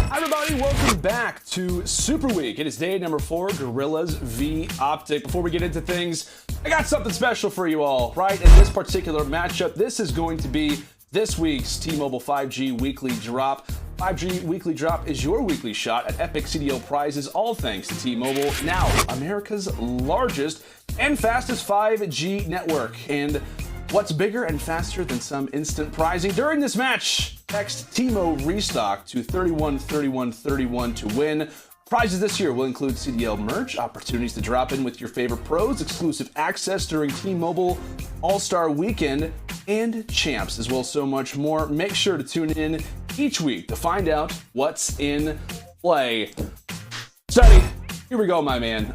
Hi everybody, welcome back to Super Week. It is day number 4, Guerrillas v OpTic. Before we get into things, I got something special for you all, right? In this particular matchup, this is going to be this week's T-Mobile 5G Weekly Drop. 5G Weekly Drop is your weekly shot at epic CDL prizes, all thanks to T-Mobile, now America's largest and fastest 5G network. And what's bigger and faster than some instant prizing? During this match, text TMO Restock to 313131 to win. Prizes this year will include CDL merch, opportunities to drop in with your favorite pros, exclusive access during T-Mobile All-Star Weekend, and champs, as well as so much more. Make sure to tune in each week to find out what's in play. Study. Here we go, my man.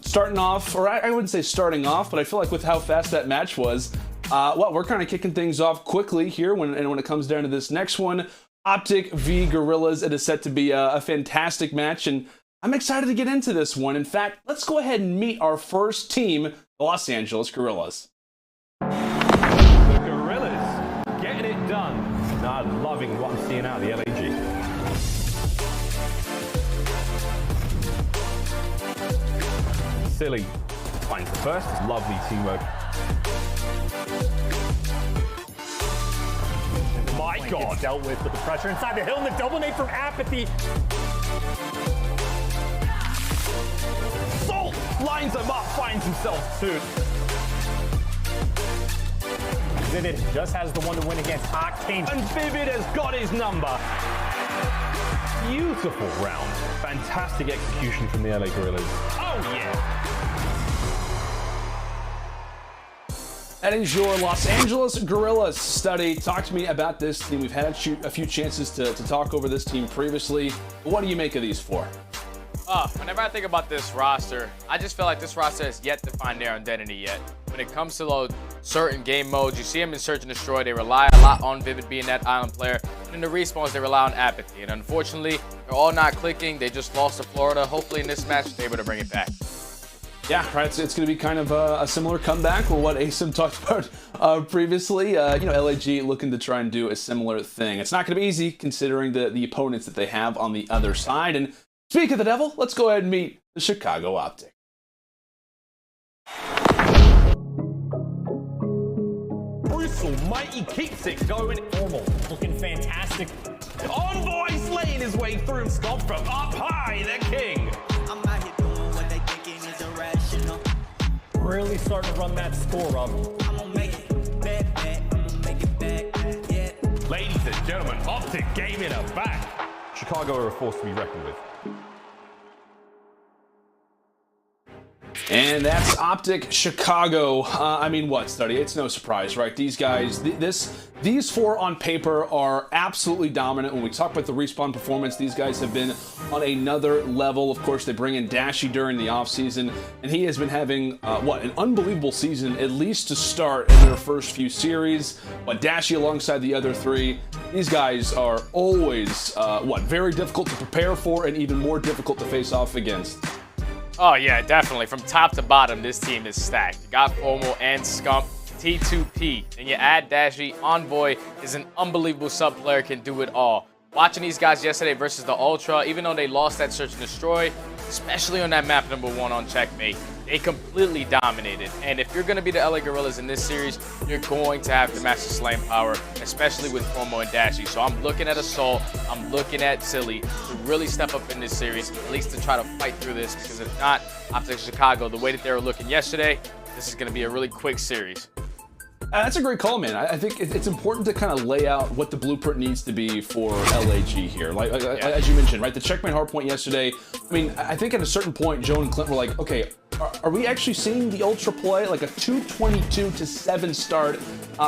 Starting off, or I wouldn't say starting off, but I feel like with how fast that match was, we're kind of kicking things off quickly here when it comes down to this next one. OpTic v Guerrillas. It is set to be a fantastic match, and I'm excited to get into this one. In fact, let's go ahead and meet our first team, the Los Angeles Guerrillas. The Guerrillas getting it done. I'm loving what I'm seeing out of the LAG. Silly finds the first. Lovely teamwork. My God. Dealt with the pressure inside the hill and the double nade from aBeZy. Salt lines him up, finds himself too. Vivid just has the one to win against Octane. And Vivid has got his number. Beautiful round. Fantastic execution from the LA Guerrillas. Oh yeah. That is your Los Angeles Guerrillas. Study. Talk to me about this team. We've had a few chances to talk over this team previously. What do you make of these four? Whenever I think about this roster, I just feel like this roster has yet to find their identity yet. When it comes to those certain game modes, you see them in Search and Destroy. They rely a lot on Vivid being that island player. And in the respawns, they rely on aBeZy. And unfortunately, they're all not clicking. They just lost to Florida. Hopefully in this match, they're able to bring it back. Yeah, right. It's going to be kind of a similar comeback with what Asim talked about previously. LAG looking to try and do a similar thing. It's not going to be easy considering the opponents that they have on the other side. And speak of the devil, let's go ahead and meet the Chicago OpTic. Brutal, mighty keeps it going. Normal, looking fantastic. Envoy slaying his way through. Scump from up high, the king. I'm out here doing what they thinking is irrational. Really starting to run that score up. I'm gonna make it back, I'm gonna make it back, yeah. Ladies and gentlemen, OpTic gaming are back. Chicago are a force to be reckoned with. And that's OpTic Chicago. Study? It's no surprise, right? These guys, these four on paper are absolutely dominant. When we talk about the respawn performance, these guys have been on another level. Of course, they bring in Dashy during the offseason, and he has been having, an unbelievable season, at least to start in their first few series. But Dashy alongside the other three, these guys are always, very difficult to prepare for and even more difficult to face off against. Oh, yeah, definitely. From top to bottom, this team is stacked. You got Formal and Scump, T2P. Then you add Dashy. Envoy is an unbelievable sub player, can do it all. Watching these guys yesterday versus the Ultra, even though they lost that Search and Destroy, especially on that map number 1 on Checkmate, they completely dominated. And if you're going to be the LA Guerrillas in this series, you're going to have to match the slaying power, especially with Formo and Dashy. So I'm looking at Assault, I'm looking at Silly to really step up in this series, at least to try to fight through this, because if not, OpTic Chicago, the way that they were looking yesterday, this is going to be a really quick series. That's a great call, man. I think it's important to kind of lay out what the blueprint needs to be for LAG here. As you mentioned, right? The checkmate hardpoint yesterday. I mean, I think at a certain point, Joe and Clint were like, okay, are we actually seeing the Ultra play? Like a 222-7 start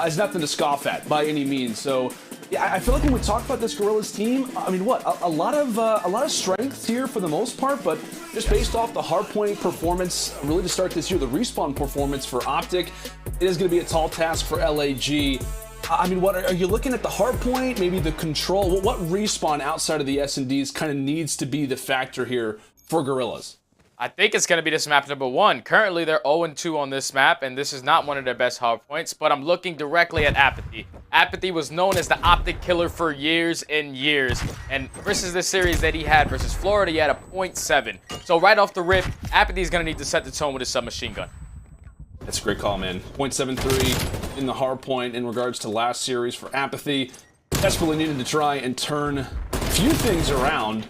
is nothing to scoff at by any means. So yeah, I feel like when we talk about this Guerrillas team, I mean, a lot of strengths here for the most part, but just based off the hardpoint performance, really to start this year, the respawn performance for OpTic, it is going to be a tall task for LAG. I mean, what are you looking at the hardpoint, maybe the control? What respawn outside of the S&Ds kind of needs to be the factor here for Guerrillas? I think it's going to be this map number 1. Currently, they're 0-2 on this map, and this is not one of their best hard points, but I'm looking directly at aBeZy. aBeZy was known as the OpTic killer for years and years, and versus the series that he had versus Florida, he had a 0.7. So right off the rip, aBeZy is going to need to set the tone with his submachine gun. That's a great call, man. 0.73 in the hard point in regards to last series for aBeZy. Desperately needed to try and turn a few things around.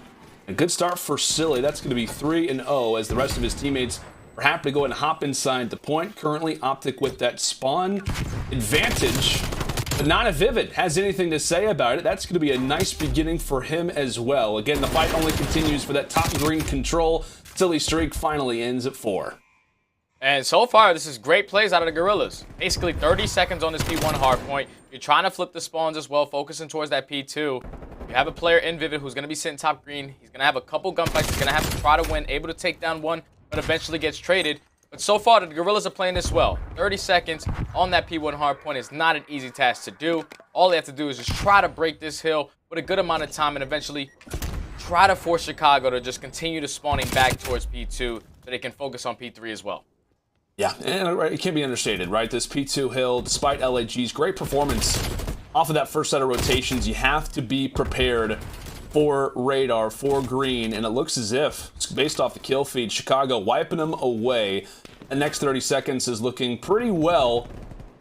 A good start for Silly. That's going to be 3-0 as the rest of his teammates are happy to go and hop inside the point. Currently, OpTic with that spawn advantage, but not if Vivid has anything to say about it. That's going to be a nice beginning for him as well. Again, the fight only continues for that top green control. Silly streak finally ends at 4. And so far, this is great plays out of the Guerrillas. Basically, 30 seconds on this P1 hard point. You're trying to flip the spawns as well, focusing towards that P2. You have a player in Vivid who's going to be sitting top green. He's going to have a couple gunfights. He's going to have to try to win, able to take down one, but eventually gets traded. But so far, the Guerrillas are playing this well. 30 seconds on that P1 hard point is not an easy task to do. All they have to do is just try to break this hill with a good amount of time and eventually try to force Chicago to just continue to spawning back towards P2 so they can focus on P3 as well. Yeah, and it can't be understated, right? This P2 hill, despite LAG's great performance off of that first set of rotations, you have to be prepared for radar, for green, and it looks as if, based off the kill feed, Chicago wiping them away. The next 30 seconds is looking pretty well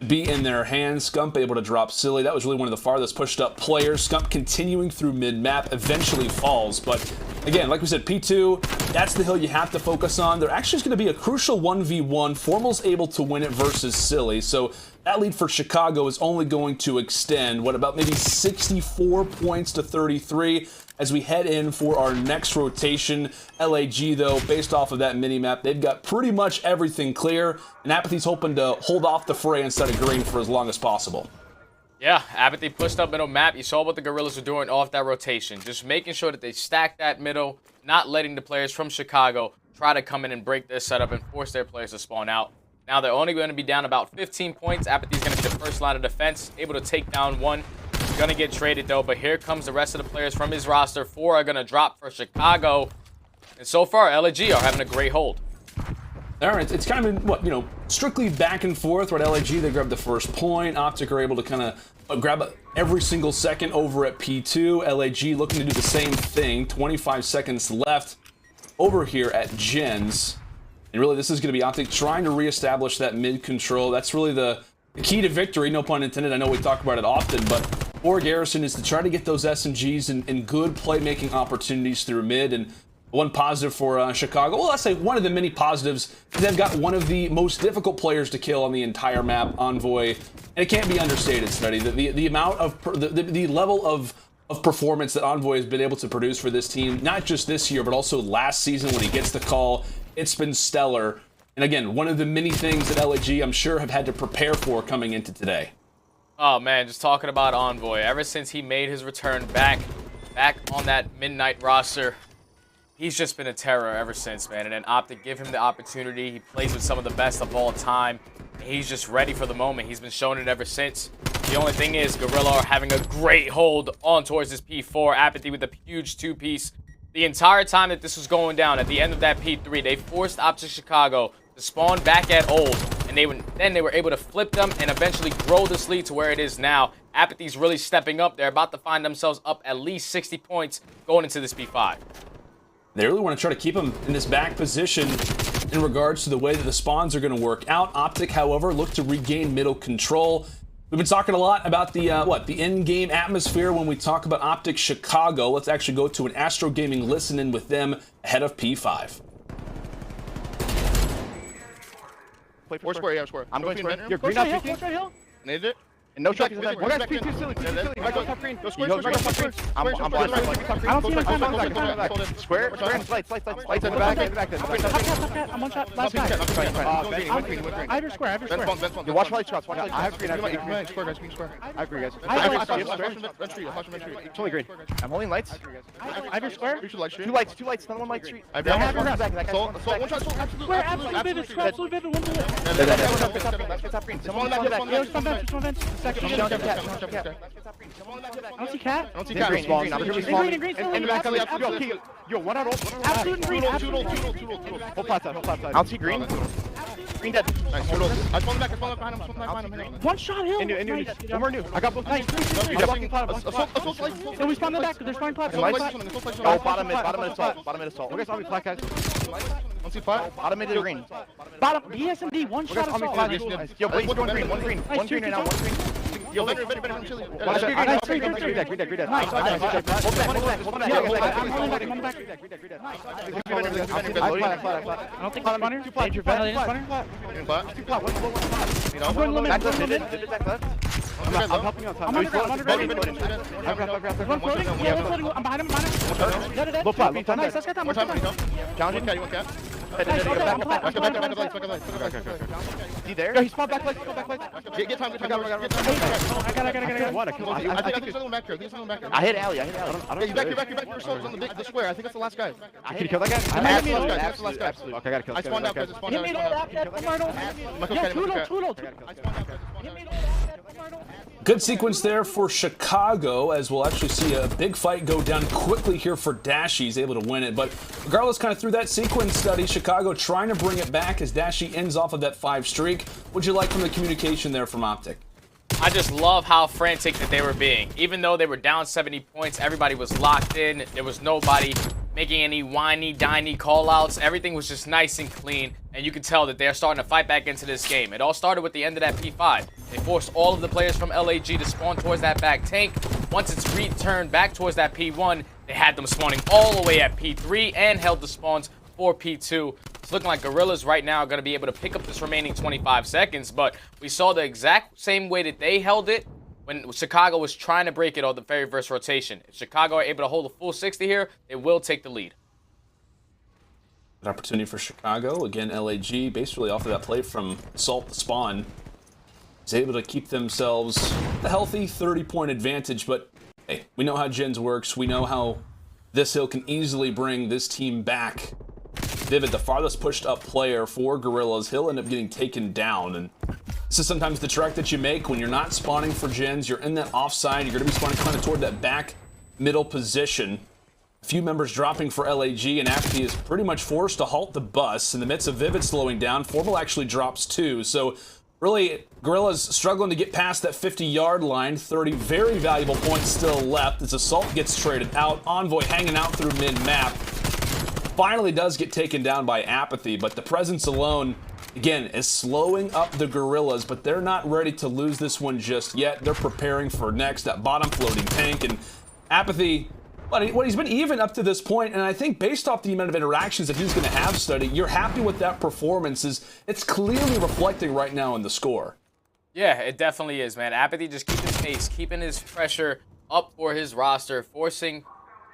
to be in their hands. Scump able to drop Silly. That was really one of the farthest pushed up players. Scump continuing through mid-map, eventually falls, but again, like we said, P2, that's the hill you have to focus on. There actually is going to be a crucial 1v1. Formal's able to win it versus Silly, so that lead for Chicago is only going to extend, what, about maybe 64 points to 33 as we head in for our next rotation. LAG, though, based off of that mini-map, they've got pretty much everything clear, and aBeZy's hoping to hold off the fray instead of green for as long as possible. Yeah, aBeZy pushed up middle map. You saw what the Guerrillas were doing off that rotation. Just making sure that they stack that middle, not letting the players from Chicago try to come in and break their setup and force their players to spawn out. Now they're only going to be down about 15 points. aBeZy's going to be the first line of defense, able to take down one. He's going to get traded, though, but here comes the rest of the players from his roster. 4 are going to drop for Chicago. And so far, LAG are having a great hold. All right, it's kind of been, what, strictly back and forth. Right, LAG, they grabbed the first point. OpTic are able to kind of grab every single second over at P2. LAG looking to do the same thing. 25 seconds left over here at Gens. And really, this is going to be OpTic trying to reestablish that mid control. That's really the key to victory, no pun intended. I know we talk about it often, but for Garrison is to try to get those SMGs and good playmaking opportunities through mid. And one positive for Chicago, well, let's say one of the many positives, they've got one of the most difficult players to kill on the entire map, Envoy. And it can't be understated, Study. The amount of, the level of performance that Envoy has been able to produce for this team, not just this year, but also last season when he gets the call, it's been stellar. And again, one of the many things that LAG, I'm sure, have had to prepare for coming into today. Oh, man, just talking about Envoy. Ever since he made his return back on that midnight roster, he's just been a terror ever since, man. And then OpTic give him the opportunity. He plays with some of the best of all time. And he's just ready for the moment. He's been showing it ever since. The only thing is, Guerrilla are having a great hold on towards this P4. aBeZy with a huge 2-piece. The entire time that this was going down, at the end of that P3, they forced OpTic Chicago to spawn back at old. And then they were able to flip them and eventually grow this lead to where it is now. aBeZy's really stepping up. They're about to find themselves up at least 60 points going into this P5. They really want to try to keep him in this back position in regards to the way that the spawns are going to work out. OpTic, however, look to regain middle control. We've been talking a lot about the in-game atmosphere when we talk about OpTic Chicago. Let's actually go to an Astro Gaming listen-in with them ahead of P5. Or square, yeah, square. I'm going square. You're green up, green hill. Needed it. And no shot. One One guy's P2 silly. I go top green. Go square, Go square, top square, green. I'm blind. I don't see him. Square, and lights in the back. Top. I'm one shot. Last guy. I have your square. You watch light shots. I have green. I have green, guys. Totally green. I'm holding lights. I have your square. Two lights. Another one light street. I have your back. One shot. Square, absolutely vivid. One bullet. Get top green. Someone back. Yo, just one bench. Second. Okay. I don't see cat. I don't see cat. Green. In the back. Yo, one out. Absolute green. Hold flat side. I don't see green. Green dead. Nice. I spawned back behind him. One shot hill. Nice. One more new. I got both. Nice. No, we spawned in the back. They're spawning plat. Oh, bottom mid assault. Okay, so I'll be flat, guys. Don't see flat. Bottom mid is green. Bottom BSMD. One shot assault. Yo, Blaze, one green. One green right now. One green. Yo, better, chili. Green dead. Nice. Hold back. I'm back. I don't think spawner. Major vet. I'm going limit. I'm helping you. I'm underground. One floating. Yeah, one floating. I'm behind him. Dead. Low plat. Nice. Let's get that. More time. Challenge. You want cat? Back. He there? Yo, he spawned back. Get time. I got one. I think there's another Mack here. I hit aLLeY. He's back. Your soul's on the square. I think that's the last guy. Can you kill that guy? That's the last guy. Absolutely. Okay, I gotta kill I spawned out, guys. Hit me low. Yeah, too low. Good sequence there for Chicago, as we'll actually see a big fight go down quickly here for Dashy. He's able to win it, but regardless, kind of through that sequence study, Chicago trying to bring it back as Dashy ends off of that 5 streak. What'd you like from the communication there from OpTic? I just love how frantic that they were being. Even though they were down 70 points, everybody was locked in. There was nobody making any whiny, diny call-outs. Everything was just nice and clean, and you could tell that they're starting to fight back into this game. It all started with the end of that P5. They forced all of the players from LAG to spawn towards that back tank. Once it's returned back towards that P1, they had them spawning all the way at P3 and held the spawns for P2. It's looking like Guerrillas right now are going to be able to pick up this remaining 25 seconds, but we saw the exact same way that they held it when Chicago was trying to break it on the very first rotation. If Chicago are able to hold a full 60 here, they will take the lead. Good opportunity for Chicago. Again, LAG, basically off of that play from Assault the Spawn, is able to keep themselves a healthy 30-point advantage, but hey, we know how Gens works. We know how this hill can easily bring this team back. Vivid, the farthest pushed up player for Guerrillas, he'll end up getting taken down, and this is sometimes the trek that you make when you're not spawning for Gens. You're in that offside. You're going to be spawning kind of toward that back middle position. A few members dropping for LAG, and aBeZy is pretty much forced to halt the bus. In the midst of Vivid slowing down, Formal actually drops too. So really, Guerrillas struggling to get past that 50-yard line. 30 very valuable points still left as Assault gets traded out. Envoy hanging out through mid-map. Finally does get taken down by aBeZy, but the presence alone, again, is slowing up the Guerrillas, but they're not ready to lose this one just yet. They're preparing for next, that bottom floating tank, and aBeZy, well, he's been even up to this point, and I think based off the amount of interactions that he's going to have study, you're happy with that performance. It's clearly reflecting right now in the score. Yeah, it definitely is, man. aBeZy just keeping his pace, keeping his pressure up for his roster, forcing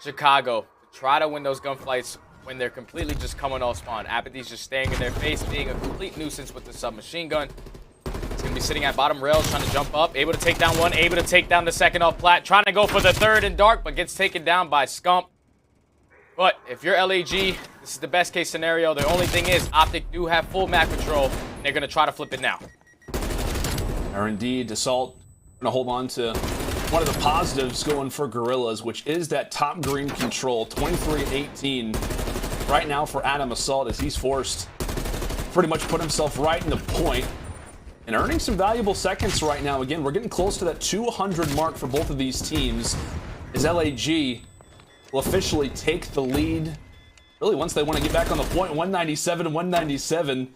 Chicago to try to win those gunfights when they're completely just coming off spawn. aBeZy's just staying in their face, being a complete nuisance with the submachine gun. He's going to be sitting at bottom rails, trying to jump up, able to take down one, able to take down the second off plat, trying to go for the third in dark, but gets taken down by Scump. But if you're LAG, this is the best case scenario. The only thing is, OpTic do have full map control, and they're going to try to flip it now. Or indeed, Assault going to hold on to one of the positives going for Guerrillas, which is that top green control, 23-18 right now for Adam Assault, as he's forced pretty much put himself right in the point and earning some valuable seconds right now. Again, we're getting close to that 200 mark for both of these teams as LAG will officially take the lead. Really, once they want to get back on the point, 197-197.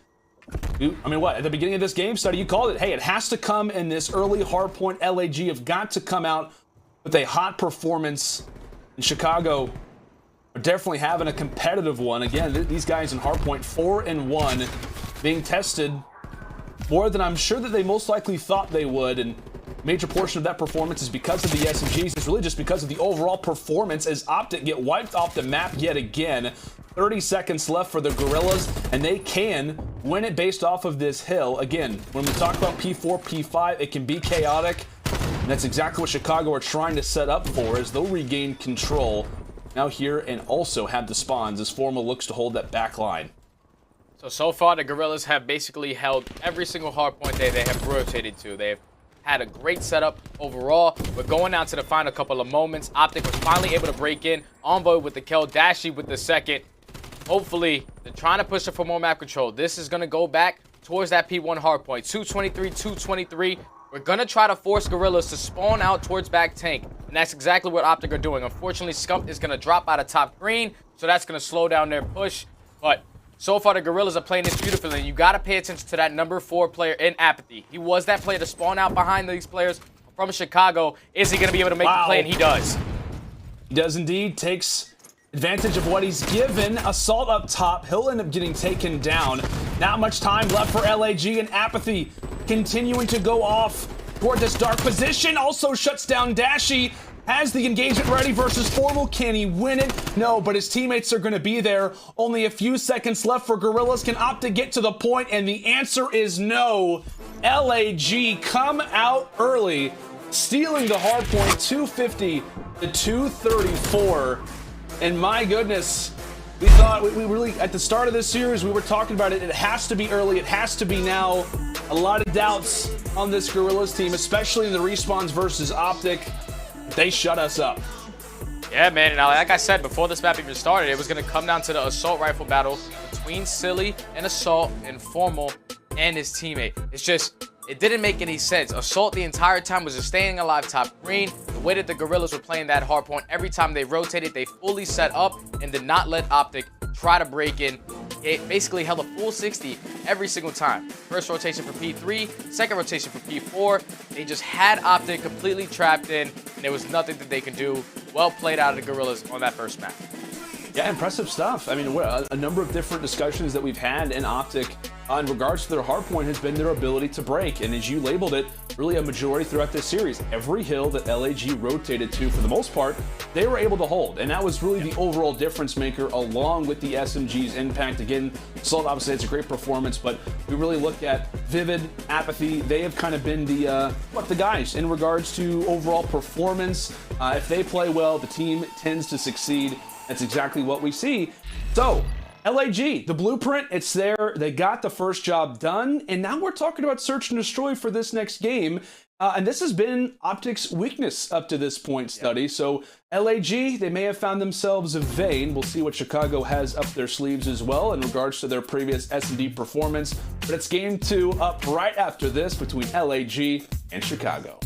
I mean, what? At the beginning of this game study, you called it. Hey, it has to come in this early hard point. LAG have got to come out with a hot performance. In Chicago are definitely having a competitive one. Again, these guys in hard point, 4-1, being tested more than I'm sure that they most likely thought they would. And a major portion of that performance is because of the SMGs. It's really just because of the overall performance as OpTic get wiped off the map yet again. 30 seconds left for the Guerrillas, and they can win it based off of this hill. Again, when we talk about P4, P5, it can be chaotic, and that's exactly what Chicago are trying to set up for, as they'll regain control now here and also have the spawns as Formal looks to hold that back line. So far, the Guerrillas have basically held every single hard point they have rotated to. They've had a great setup overall. We're going down to the final couple of moments. OpTic was finally able to break in. Envoy with the kill. Dashy with the second. Hopefully, they're trying to push it for more map control. This is going to go back towards that P1 hard point. 223, 223. We're going to try to force Guerrillas to spawn out towards back tank. And that's exactly what OpTic are doing. Unfortunately, Scump is going to drop out of top green. So that's going to slow down their push. But so far, the Guerrillas are playing this beautifully. And you got to pay attention to that number 4 player in aBeZy. He was that player to spawn out behind these players from Chicago. Is he going to be able to make the play? And he does. He does indeed. Takes advantage of what he's given. Assault up top. He'll end up getting taken down. Not much time left for LAG, and aBeZy continuing to go off toward this dark position. Also shuts down Dashy. Has the engagement ready versus Formal. Can he win it? No, but his teammates are going to be there. Only a few seconds left for Guerrillas. Can OpTic get to the point? And the answer is no. LAG come out early, stealing the hard point, 250 to 234. And my goodness, we thought, we really, at the start of this series, we were talking about it. It has to be early. It has to be now. A lot of doubts on this Guerrillas team, especially in the respawns versus OpTic. They shut us up. Yeah, man. And like I said, before this map even started, it was going to come down to the assault rifle battle between Silly and Assault and Formal and his teammate. It's just, it didn't make any sense. Assault the entire time was just staying alive top green. The way that the Guerrillas were playing that hard point, every time they rotated, they fully set up and did not let OpTic try to break in. It basically held a full 60 every single time. First rotation for P3, second rotation for P4. They just had OpTic completely trapped in, and there was nothing that they could do. Well played out of the Guerrillas on that first map. Yeah, impressive stuff. I mean, a number of different discussions that we've had in OpTic in regards to their hardpoint has been their ability to break. And as you labeled it, really a majority throughout this series. Every hill that LAG rotated to, for the most part, they were able to hold. And that was really the overall difference maker, along with the SMG's impact. Again, Assault, obviously, it's a great performance, but we really look at Vivid, aBeZy. They have kind of been the guys in regards to overall performance. If they play well, the team tends to succeed. That's exactly what we see. So, LAG, the blueprint, it's there. They got the first job done, and now we're talking about search and destroy for this next game. And this has been OpTic's weakness up to this point, Study. So, LAG, they may have found themselves a vein. We'll see what Chicago has up their sleeves as well in regards to their previous S&D performance. But it's game 2 up right after this between LAG and Chicago.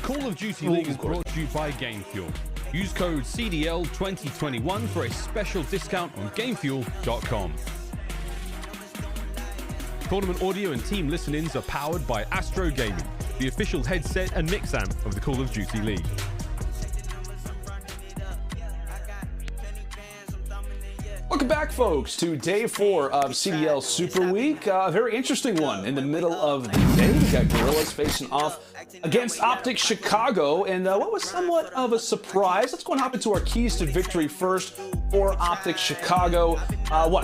Call of Duty League is brought to you by GameFuel. Use code CDL2021 for a special discount on GameFuel.com. Tournament audio and team listen-ins are powered by Astro Gaming, the official headset and mix amp of the Call of Duty League. Welcome back back, folks, to day 4 of CDL Super Week. A very interesting one in the middle of the day. We got Guerrillas facing off against OpTic Chicago, and what was somewhat of a surprise. Let's go and hop into our keys to victory first for OpTic Chicago.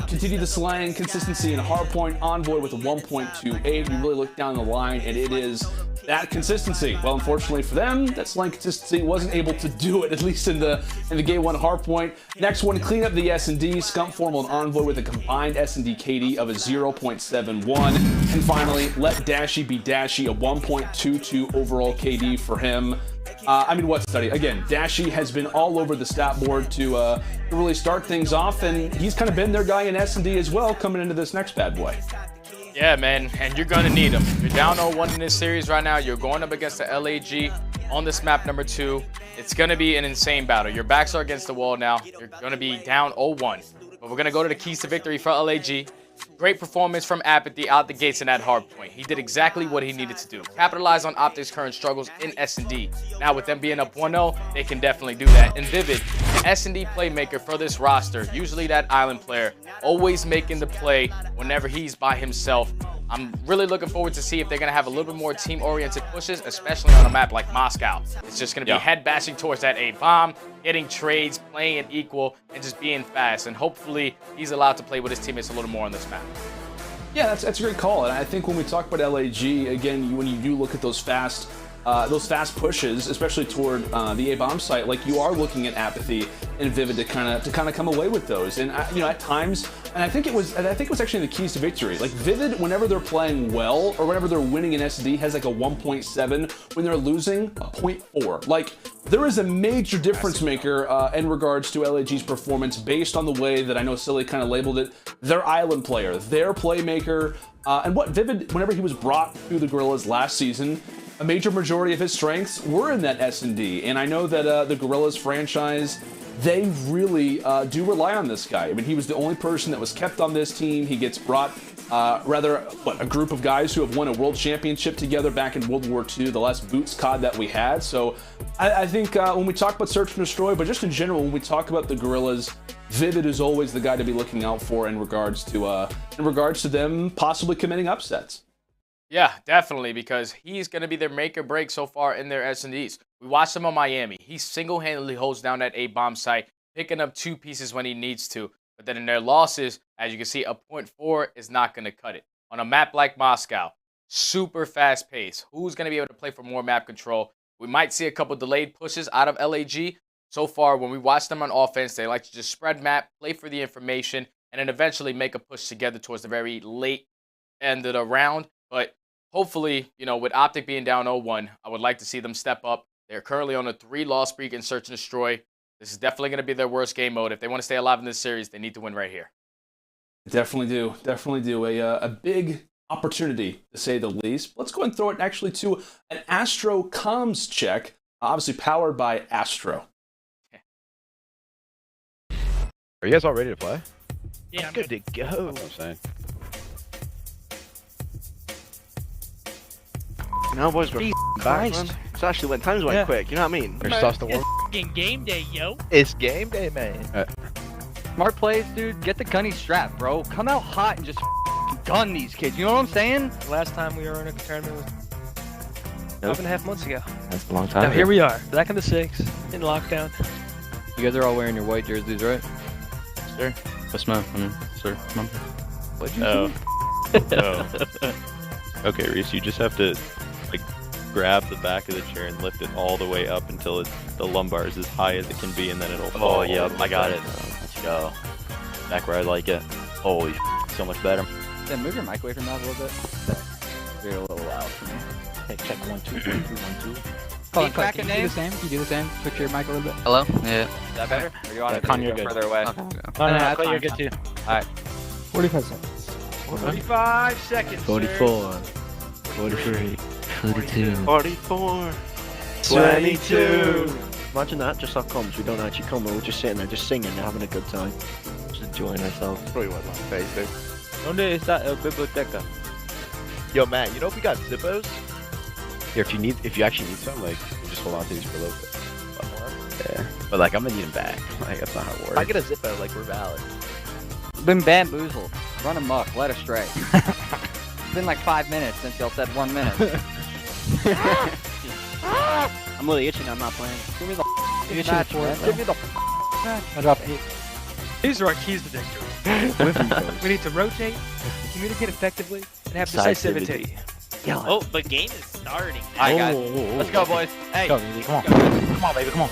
Continue the slang, consistency, and hardpoint. Envoy with a 1.28. You really look down the line, and it is that consistency. Well, unfortunately for them, that slang consistency wasn't able to do it, at least in the game 1 hardpoint. Next one, clean up the S&D. Scump, Formal, and Envoy with a combined S&D KD of a 0.71. And finally, let Dashy be Dashy, a 1.22 overall KD for him. What study? Again, Dashy has been all over the stat board to really start things off, and he's kind of been their guy in S&D as well coming into this next bad boy. Yeah, man, and you're going to need him. You're down 0-1 in this series right now. You're going up against the LAG on this map number 2. It's going to be an insane battle. Your backs are against the wall now. You're going to be down 0-1. But we're going to go to the keys to victory for LAG. Great performance from aBeZy out the gates in that hard point. He did exactly what he needed to do. Capitalize on OpTic's current struggles in S&D. Now with them being up 1-0, they can definitely do that. And Vivid, the S&D playmaker for this roster, usually that island player, always making the play whenever he's by himself. I'm really looking forward to see if they're going to have a little bit more team-oriented pushes, especially on a map like Moscow. It's just going to be head bashing towards that A-bomb, getting trades, playing it equal, and just being fast. And hopefully he's allowed to play with his teammates a little more on this map. Yeah, that's a great call. And I think when we talk about LAG, again, when you do look at those fast pushes, especially toward the A-bomb site, like you are looking at aBeZy and Vivid to kind of come away with those. And at times, and I think it was actually the keys to victory. Like Vivid, whenever they're playing well or whenever they're winning in SD, has like a 1.7. When they're losing, a 0.4. Like there is a major difference maker in regards to LAG's performance based on the way that I know Cellium kind of labeled it. Their island player, their playmaker, and what Vivid, whenever he was brought through the Guerrillas last season, a major majority of his strengths were in that S&D, and I know that the Guerrillas franchise, they really do rely on this guy. I mean, he was the only person that was kept on this team. He gets brought, a group of guys who have won a world championship together back in World War II, the last Boots COD that we had. So I think when we talk about Search and Destroy, but just in general, when we talk about the Guerrillas, Vivid is always the guy to be looking out for in regards to them possibly committing upsets. Yeah, definitely, because he's going to be their make or break so far in their S&Ds. We watched him on Miami. He single-handedly holds down that A-bomb site, picking up 2 pieces when he needs to. But then in their losses, as you can see, a 0.4 is not going to cut it. On a map like Moscow, super fast pace. Who's going to be able to play for more map control? We might see a couple delayed pushes out of LAG. So far, when we watch them on offense, they like to just spread map, play for the information, and then eventually make a push together towards the very late end of the round. But hopefully, with OpTic being down 0-1, I would like to see them step up. They're currently on a 3-loss streak in Search and Destroy. This is definitely going to be their worst game mode. If they want to stay alive in this series, they need to win right here. Definitely do. A big opportunity, to say the least. Let's go and throw it actually to an Astro comms check, obviously powered by Astro. Are you guys all ready to play? Yeah, I'm good to go. That's what I'm saying. No, boys, we're back, man. It's actually when times went quick, you know what I mean? There's stuff to work. It's game day, yo. It's game day, man. Smart plays, dude. Get the gunny strap, bro. Come out hot and just gun these kids. You know what I'm saying? Last time we were in a tournament was 5.5 months ago. That's a long time. Now here we are, back in the 6, in lockdown. You guys are all wearing your white jerseys, right? Sir? What's my sir? Mom? What'd you Oh. Okay, Reese, you just have to grab the back of the chair and lift it all the way up until the lumbar is as high as it can be, and then it'll fall. Oh, yeah, I got it. Let's go. Back where I like it. Holy so much better. Yeah, move your mic away from that a little bit. You're a little loud for me. Hey, check 1, 2, 1, 2, 1, 2. Can you do the same? Can you do the same? Switch your mic a little bit. Hello? Yeah. Is that better? Or you want Con, you're good. further away? Okay. No, you're good too. Alright. 45 seconds. 45 seconds, 44. 43. 42. 44. 22. Imagine that, just our comms. We don't actually come, we're just sitting there, just singing and having a good time. Just enjoying ourselves. Probably what like FaZe do. ¿Dónde está el biblioteca? Yo, Matt, you know if we got Zippos? Here, if you actually need some, we'll just hold on to these for a little bit. Yeah. But I'm gonna need them back. That's not how it works. If I get a Zippo, we're valid. Been bamboozled. Run amok. Led astray. It's been like 5 minutes since y'all said 1 minute. I'm really itching. I'm not playing. Give me the match, man. Give me the I drop 8. These are our keys to victory. We need to rotate, communicate effectively, and have decisivity. Oh, the game is starting. Alright, guys. Let's go, boys. Hey. Go, baby. Come on. Come on, baby. Come on.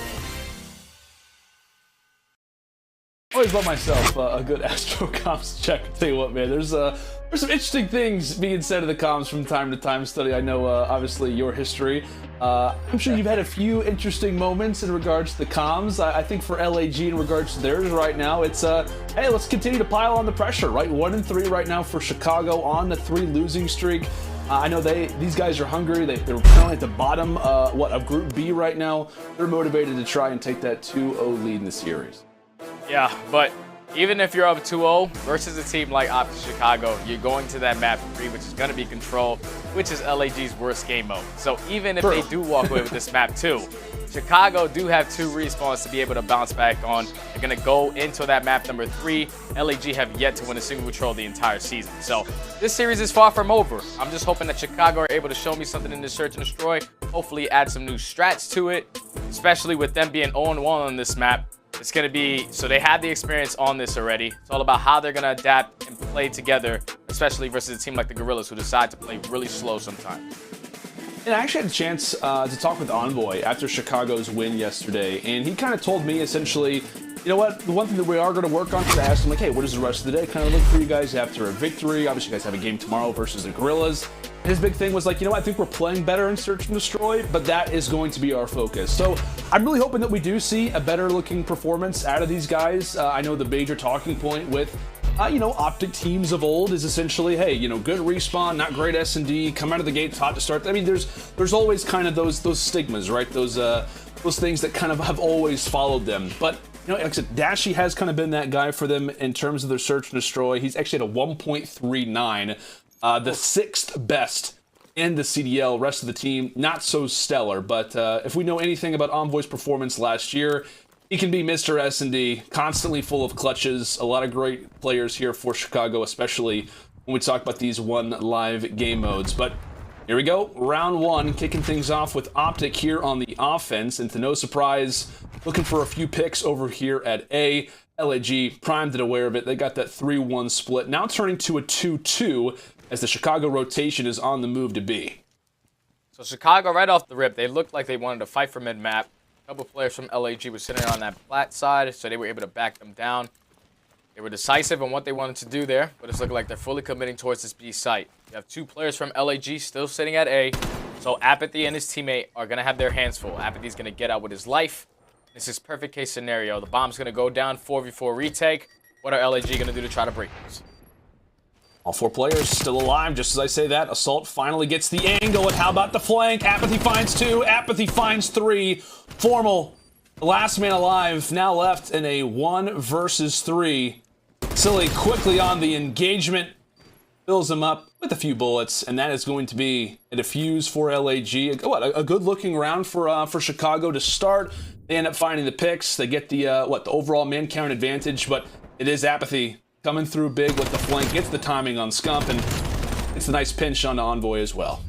Always love myself a good Astro comms check. I'll tell you what, man, there's some interesting things being said in the comms from time to time. Study, I know, obviously, your history. I'm sure you've had a few interesting moments in regards to the comms. I think for LAG in regards to theirs right now, it's, hey, let's continue to pile on the pressure, right? 1-3 right now for Chicago on the 3 losing streak. I know these guys are hungry. They're currently at the bottom, of Group B right now. They're motivated to try and take that 2-0 lead in the series. Yeah, but even if you're up 2-0 versus a team like OpTic Chicago, you're going to that map 3, which is going to be Control, which is LAG's worst game mode. So even if they do walk away with this map 2, Chicago do have 2 respawns to be able to bounce back on. They're going to go into that map number 3. LAG have yet to win a single control the entire season. So this series is far from over. I'm just hoping that Chicago are able to show me something in this Search and Destroy. Hopefully add some new strats to it, especially with them being 0-1 on this map. It's going to be, so they have the experience on this already. It's all about how they're going to adapt and play together, especially versus a team like the Guerrillas who decide to play really slow sometimes. And I actually had a chance to talk with Envoy after Chicago's win yesterday, and he kind of told me essentially, you know what, the one thing that we are going to work on, because I asked him, like, hey, what does the rest of the day kind of look for you guys after a victory? Obviously, you guys have a game tomorrow versus the Guerrillas. His big thing was like, you know what, I think we're playing better in Search and Destroy, but that is going to be our focus. So I'm really hoping that we do see a better looking performance out of these guys. I know the major talking point with OpTic teams of old is essentially, hey, good respawn, not great S&D, come out of the gates hot to start. I mean, there's always kind of those stigmas, right? Those things that kind of have always followed them. But like I said, Dashy has kind of been that guy for them in terms of their Search and Destroy. He's actually at a 1.39, the 6th best in the CDL. Rest of the team, not so stellar. But if we know anything about Envoy's performance last year, he can be Mr. S&D, constantly full of clutches. A lot of great players here for Chicago, especially when we talk about these 1 live game modes. But here we go, round 1, kicking things off with OpTic here on the offense. And to no surprise, looking for a few picks over here at A. LAG primed and aware of it. They got that 3-1 split, now turning to a 2-2 as the Chicago rotation is on the move to B. So Chicago, right off the rip, they looked like they wanted to fight for mid-map. A couple players from LAG were sitting on that flat side, so they were able to back them down. They were decisive on what they wanted to do there, but it's looking like they're fully committing towards this B site. You have 2 players from LAG still sitting at A, so aBeZy and his teammate are going to have their hands full. aBeZy's going to get out with his life. This is perfect case scenario. The bomb's going to go down, 4v4 retake. What are LAG going to do to try to break this? All 4 players still alive. Just as I say that, Assault finally gets the angle. And how about the flank? aBeZy finds 2. aBeZy finds 3. Formal, the last man alive, now left in a 1 versus 3. Silly quickly on the engagement. Fills him up with a few bullets. And that is going to be a defuse for LAG. A good looking round for Chicago to start. They end up finding the picks. They get the overall man count advantage. But it is aBeZy coming through big with the flank, gets the timing on Scump, and it's a nice pinch on Envoy as well.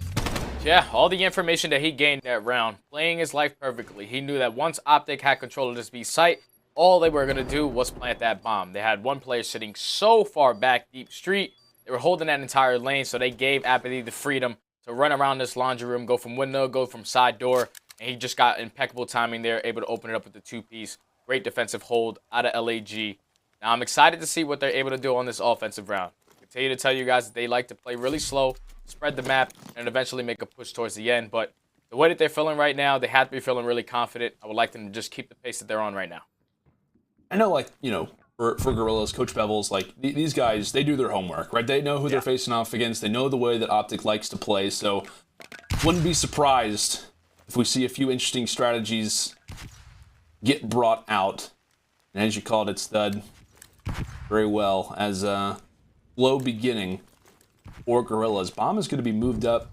Yeah, all the information that he gained that round, playing his life perfectly. He knew that once OpTic had control of this B site, all they were going to do was plant that bomb. They had 1 player sitting so far back deep street. They were holding that entire lane, so they gave aBeZy the freedom to run around this laundry room, go from window, go from side door, and he just got impeccable timing there, able to open it up with the 2-piece. Great defensive hold out of LAG. Now, I'm excited to see what they're able to do on this offensive round. I continue to tell you guys that they like to play really slow, spread the map, and eventually make a push towards the end. But the way that they're feeling right now, they have to be feeling really confident. I would like them to just keep the pace that they're on right now. I know, for Guerrillas, Coach Bevel's, these guys, they do their homework, right? They know who they're facing off against. They know the way that OpTic likes to play. So, wouldn't be surprised if we see a few interesting strategies get brought out. And as you called it, Stud, very well, as a low beginning for Guerrillas. Bomb is going to be moved up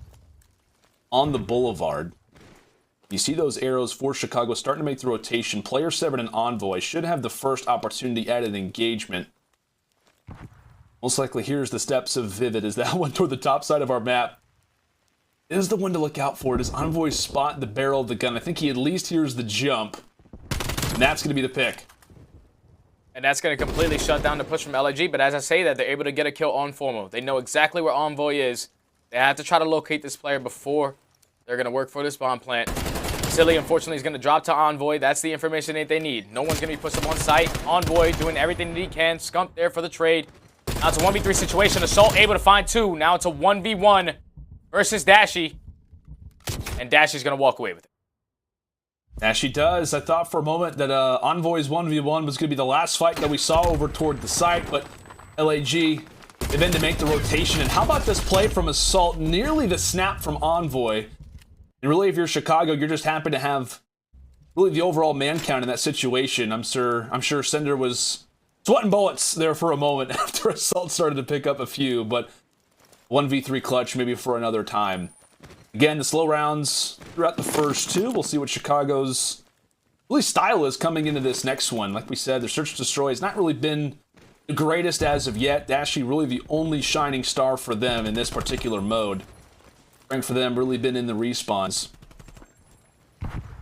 on the boulevard. You see those arrows for Chicago starting to make the rotation. Player 7 and Envoy should have the first opportunity at an engagement. Most likely here's the steps of Vivid as that one toward the top side of our map. Is the one to look out for. Does Envoy spot the barrel of the gun? I think he at least hears the jump. And that's going to be the pick. And that's going to completely shut down the push from LIG. But as I say that, they're able to get a kill on Formo. They know exactly where Envoy is. They have to try to locate this player before they're going to work for this bomb plant. Cellium, unfortunately, is going to drop to Envoy. That's the information that they need. No one's going to be pushed up on site. Envoy doing everything that he can. Scump there for the trade. Now it's a 1v3 situation. Assault able to find 2. Now it's a 1v1 versus Dashy. And Dashy's going to walk away with it. Dashy does. I thought for a moment that Envoy's 1v1 was going to be the last fight that we saw over toward the site, but LAG, they then to make the rotation. And how about this play from Assault? Nearly the snap from Envoy. And really, if you're Chicago, you're just happy to have really the overall man count in that situation. I'm sure Sender was sweating bullets there for a moment after Assault started to pick up a few, but 1v3 clutch maybe for another time. Again, the slow rounds throughout the first 2. We'll see what Chicago's really style is coming into this next one. Like we said, their search and destroy has not really been the greatest as of yet. Dashy really the only shining star for them in this particular mode. Strength for them really been in the respawns.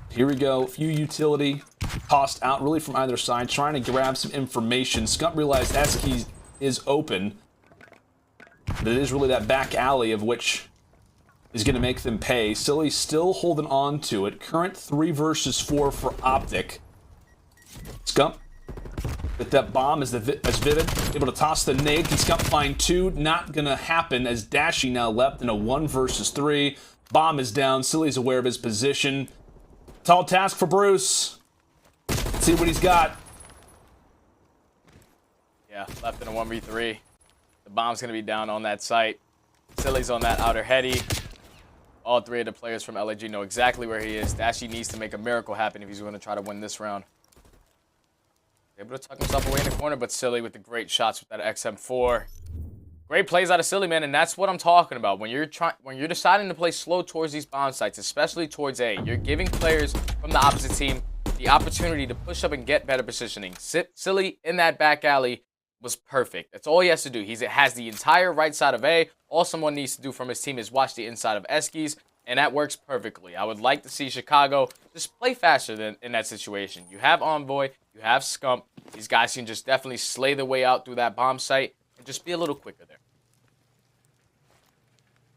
Here we go. Few utility tossed out really from either side, trying to grab some information. Scump realized aBeZy is open. But it is really that back alley of which is going to make them pay. Silly still holding on to it. Current 3 versus 4 for OpTic. Scump with that bomb as Vivid able to toss the nade. Can Scump find 2? Not going to happen as Dashy now left in a 1 versus 3. Bomb is down. Silly's aware of his position. Tall task for Bruce. Let's see what he's got. Yeah, left in a 1v3. The bomb's going to be down on that site. Silly's on that outer heady. All 3 of the players from LAG know exactly where he is. Dashy needs to make a miracle happen if he's going to try to win this round. Able to tuck himself away in the corner, but Silly with the great shots with that XM4. Great plays out of Silly, man, and that's what I'm talking about. When you're deciding to play slow towards these bomb sites, especially towards A, you're giving players from the opposite team the opportunity to push up and get better positioning. Silly in that back alley was perfect. That's all he has to do. He has the entire right side of A. All someone needs to do from his team is watch the inside of Eskies, and that works perfectly. I would like to see Chicago just play faster than in that situation. You have Envoy, you have Scump. These guys can just definitely slay their way out through that bomb site and just be a little quicker there.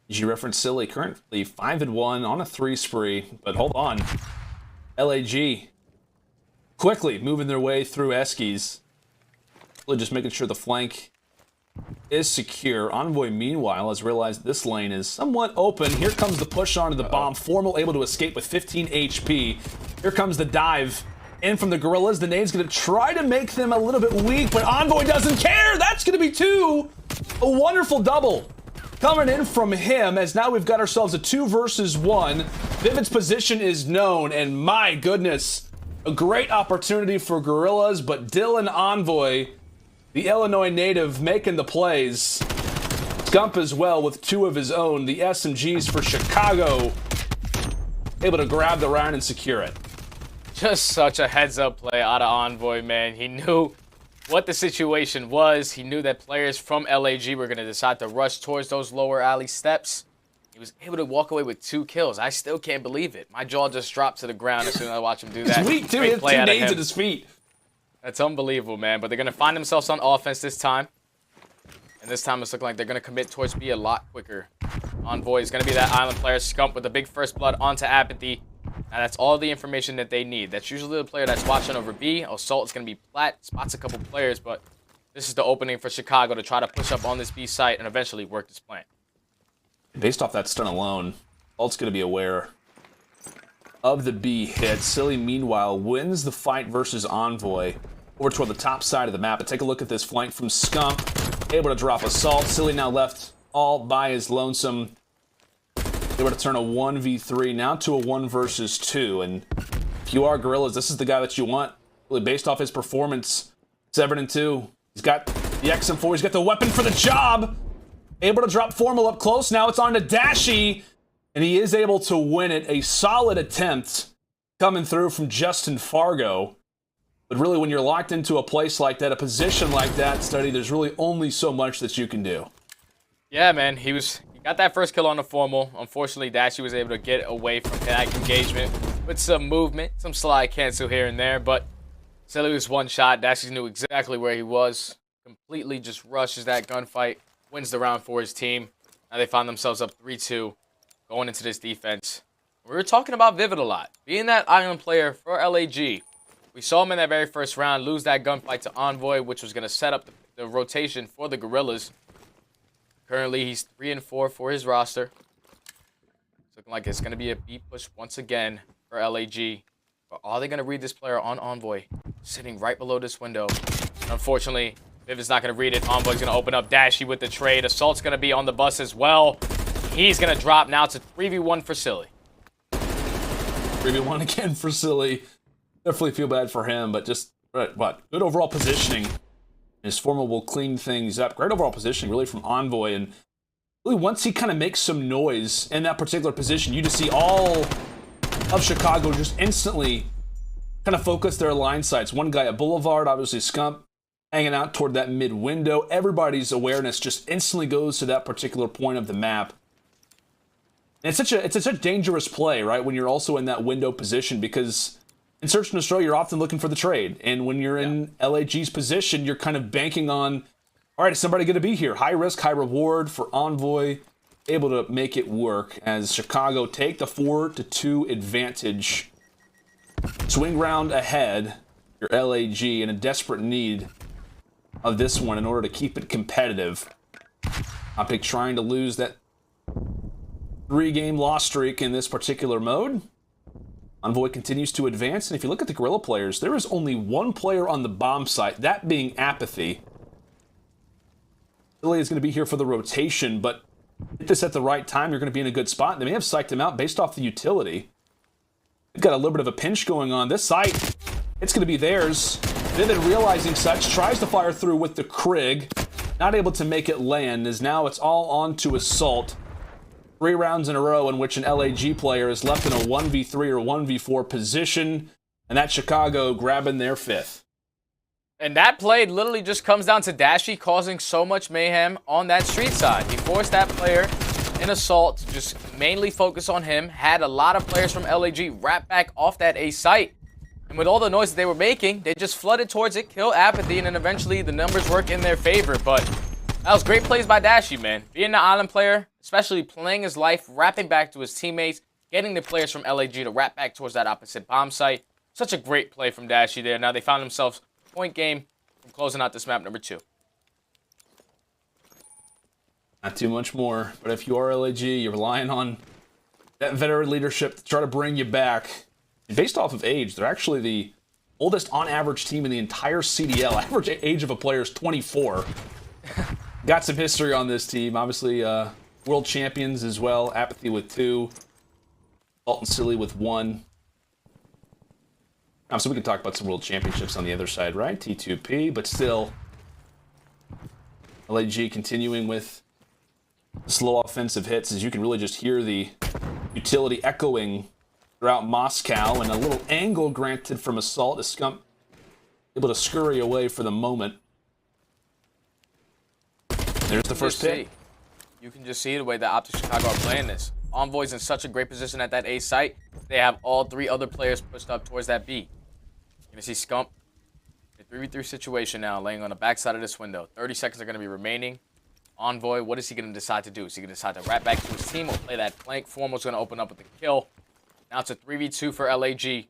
You referenced Silly, currently 5-1 on a 3 spree, but hold on. LAG quickly moving their way through Eskies. Really just making sure the flank is secure. Envoy, meanwhile, has realized this lane is somewhat open. Here comes the push onto the bomb. Formal able to escape with 15 HP. Here comes the dive in from the Guerrillas. The nade's going to try to make them a little bit weak, but Envoy doesn't care. That's going to be 2. A wonderful double coming in from him, as now we've got ourselves a 2 versus 1. Vivid's position is known, and my goodness, a great opportunity for Guerrillas, but Dylan Envoy, the Illinois native, making the plays. Scump as well with 2 of his own. The SMGs for Chicago able to grab the round and secure it. Just such a heads-up play out of Envoy, man. He knew what the situation was. He knew that players from LAG were going to decide to rush towards those lower alley steps. He was able to walk away with 2 kills. I still can't believe it. My jaw just dropped to the ground as soon as I watch him do that. It's weak, too. He has 2 nades at his feet. That's unbelievable, man. But they're going to find themselves on offense this time. And this time it's looking like they're going to commit towards B a lot quicker. Envoy is going to be that island player. Scump with the big first blood onto aBeZy. Now that's all the information that they need. That's usually the player that's watching over B. Assault is going to be plat, spots a couple players, but this is the opening for Chicago to try to push up on this B site and eventually work this plan. Based off that stun alone, Alt's going to be aware of the B hit. Silly, meanwhile, wins the fight versus Envoy over toward the top side of the map. But take a look at this flank from Scump. Able to drop Assault. Silly now left all by his lonesome. Able to turn a 1v3 now to a 1 versus 2. And if you are Guerrillas, this is the guy that you want. Really based off his performance. 7-2. He's got the XM4. He's got the weapon for the job. Able to drop Formal up close. Now it's on to Dashy. And he is able to win it. A solid attempt coming through from Justin Fargo. But really, when you're locked into a place like that, a position like that, Study, there's really only so much that you can do. Yeah, man, he got that first kill on the formal. Unfortunately, Dashy was able to get away from that engagement with some movement, some slide cancel here and there, but Cellium was one shot. Dashy knew exactly where he was, completely just rushes that gunfight, wins the round for his team. Now they find themselves up 3-2 going into this defense. We were talking about Vivid a lot, being that island player for LAG. We saw him in that very first round lose that gunfight to Envoy, which was going to set up the rotation for the Guerrillas. Currently, he's 3-4 for his roster. It's looking like it's going to be a B push once again for LAG. But are they going to read this player on Envoy? Sitting right below this window. Unfortunately, Vivid's not going to read it. Envoy's going to open up Dashy with the trade. Assault's going to be on the bus as well. He's going to drop now to 3v1 for Silly. 3v1 again for Silly. Definitely feel bad for him, but just, what? Good overall positioning. His formal will clean things up. Great overall positioning, really, from Envoy. And really, once he kind of makes some noise in that particular position, you just see all of Chicago just instantly kind of focus their line sights. One guy at Boulevard, obviously Scump, hanging out toward that mid window. Everybody's awareness just instantly goes to that particular point of the map. And it's such a dangerous play, right, when you're also in that window position, because in Search and Destroy, you're often looking for the trade. And when you're in LAG's position, you're kind of banking on, all right, is somebody going to be here? High risk, high reward for Envoy. Able to make it work as Chicago take the 4-2 advantage. Swing round ahead. Your LAG in a desperate need of this one in order to keep it competitive. OpTic trying to lose that 3-game loss streak in this particular mode. Envoy continues to advance, and if you look at the Guerrilla players, there is only one player on the bomb site, that being aBeZy. iLLeY is going to be here for the rotation, but hit this at the right time, you're going to be in a good spot. They may have psyched him out based off the utility. They've got a little bit of a pinch going on. This site, it's going to be theirs. Vivid realizing such, tries to fire through with the Krig. Not able to make it land, as now it's all on to Assault. 3 rounds in a row in which an LAG player is left in a 1v3 or 1v4 position, and that's Chicago grabbing their 5th. And that play literally just comes down to Dashy causing so much mayhem on that street side. He forced that player in Assault to just mainly focus on him, had a lot of players from LAG wrap back off that A site. And with all the noise that they were making, they just flooded towards it, kill aBeZy, and then eventually the numbers work in their favor. But that was great plays by Dashy, man. Being the island player, especially playing his life, wrapping back to his teammates, getting the players from LAG to wrap back towards that opposite bomb site. Such a great play from Dashy there. Now they found themselves point game from closing out this map number 2. Not too much more, but if you are LAG, you're relying on that veteran leadership to try to bring you back. And based off of age, they're actually the oldest on average team in the entire CDL. Average age of a player is 24. Got some history on this team. Obviously, world champions as well. aBeZy with 2. Salt and Silly with 1. So we can talk about some world championships on the other side, right? T2P, but still, LAG continuing with slow offensive hits, as you can really just hear the utility echoing throughout Moscow, and a little angle granted from Assault as Scump able to scurry away for the moment. There's the first pick. You can just see the way that OpTic Chicago are playing this. Envoy's in such a great position at that A site. They have all 3 other players pushed up towards that B. You're going to see Scump, a 3v3 situation now, laying on the backside of this window. 30 seconds are going to be remaining. Envoy, what is he going to decide to do? Is he going to decide to wrap back to his team or play that flank? Formal's going to open up with the kill. Now it's a 3v2 for LAG.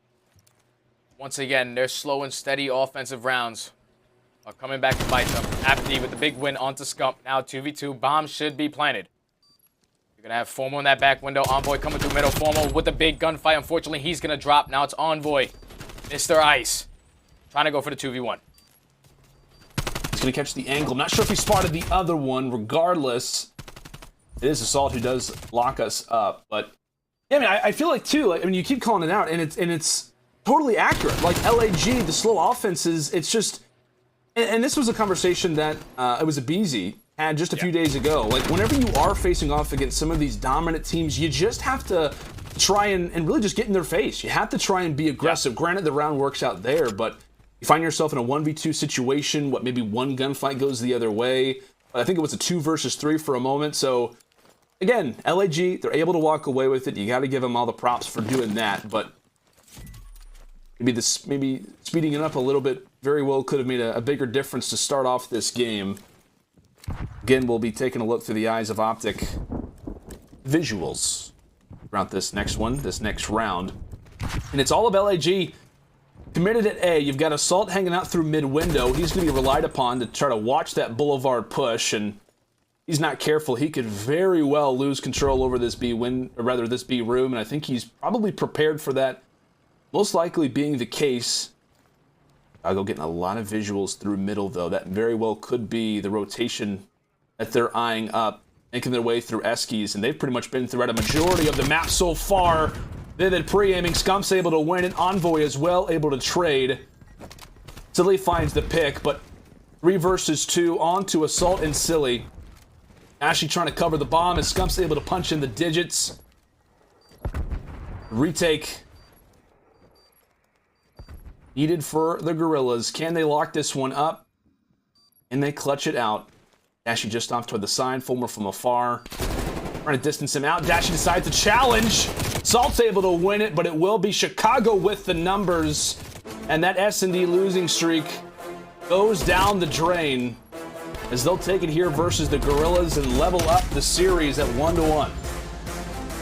Once again, their slow and steady offensive rounds are coming back to bite them. aBeZy with the big win onto Scump. Now 2v2. Bomb should be planted. You're going to have Formal in that back window. Envoy coming through middle. Formal with the big gunfight. Unfortunately, he's going to drop. Now it's Envoy. Mr. Ice. Trying to go for the 2v1. He's going to catch the angle. Not sure if he spotted the other one. Regardless, it is Assault who does lock us up. But, yeah, I mean, I feel like, too, like, I mean, you keep calling it out, and it's totally accurate. Like, LAG, the slow offenses, it's just... And this was a conversation that it was aBeZy had just a few days ago. Like, whenever you are facing off against some of these dominant teams, you just have to try and really just get in their face. You have to try and be aggressive. Granted, the round works out there, but You find yourself in a 1v2 situation, what, maybe one gunfight goes the other way. I think it was a 2 versus 3 for a moment, so again, LAG, they're able to walk away with it. You got to give them all the props for doing that, but maybe speeding it up a little bit very well could have made a bigger difference to start off this game. Again, we'll be taking a look through the eyes of OpTic visuals throughout this next one, this next round. And it's all of LAG. Committed at A, you've got Assault hanging out through mid-window. He's going to be relied upon to try to watch that Boulevard push, and he's not careful. He could very well lose control over this B room, and I think he's probably prepared for that, most likely being the case. Chicago getting a lot of visuals through middle, though. That very well could be the rotation that they're eyeing up, making their way through Eskies, and they've pretty much been throughout a majority of the map so far. Vivid pre-aiming, Scump's able to win it, Envoy as well, able to trade. Silly finds the pick, but 3 versus 2 onto Assault and Silly. Dashy trying to cover the bomb as Scump's able to punch in the digits. Retake needed for the Guerrillas. Can they lock this one up? And they clutch it out. Dashy just off toward the side, Fulmer from afar. Trying to distance him out. Dashy decides to challenge. Salt's able to win it, but it will be Chicago with the numbers. And that S&D losing streak goes down the drain as they'll take it here versus the Guerrillas and level up the series at 1-1.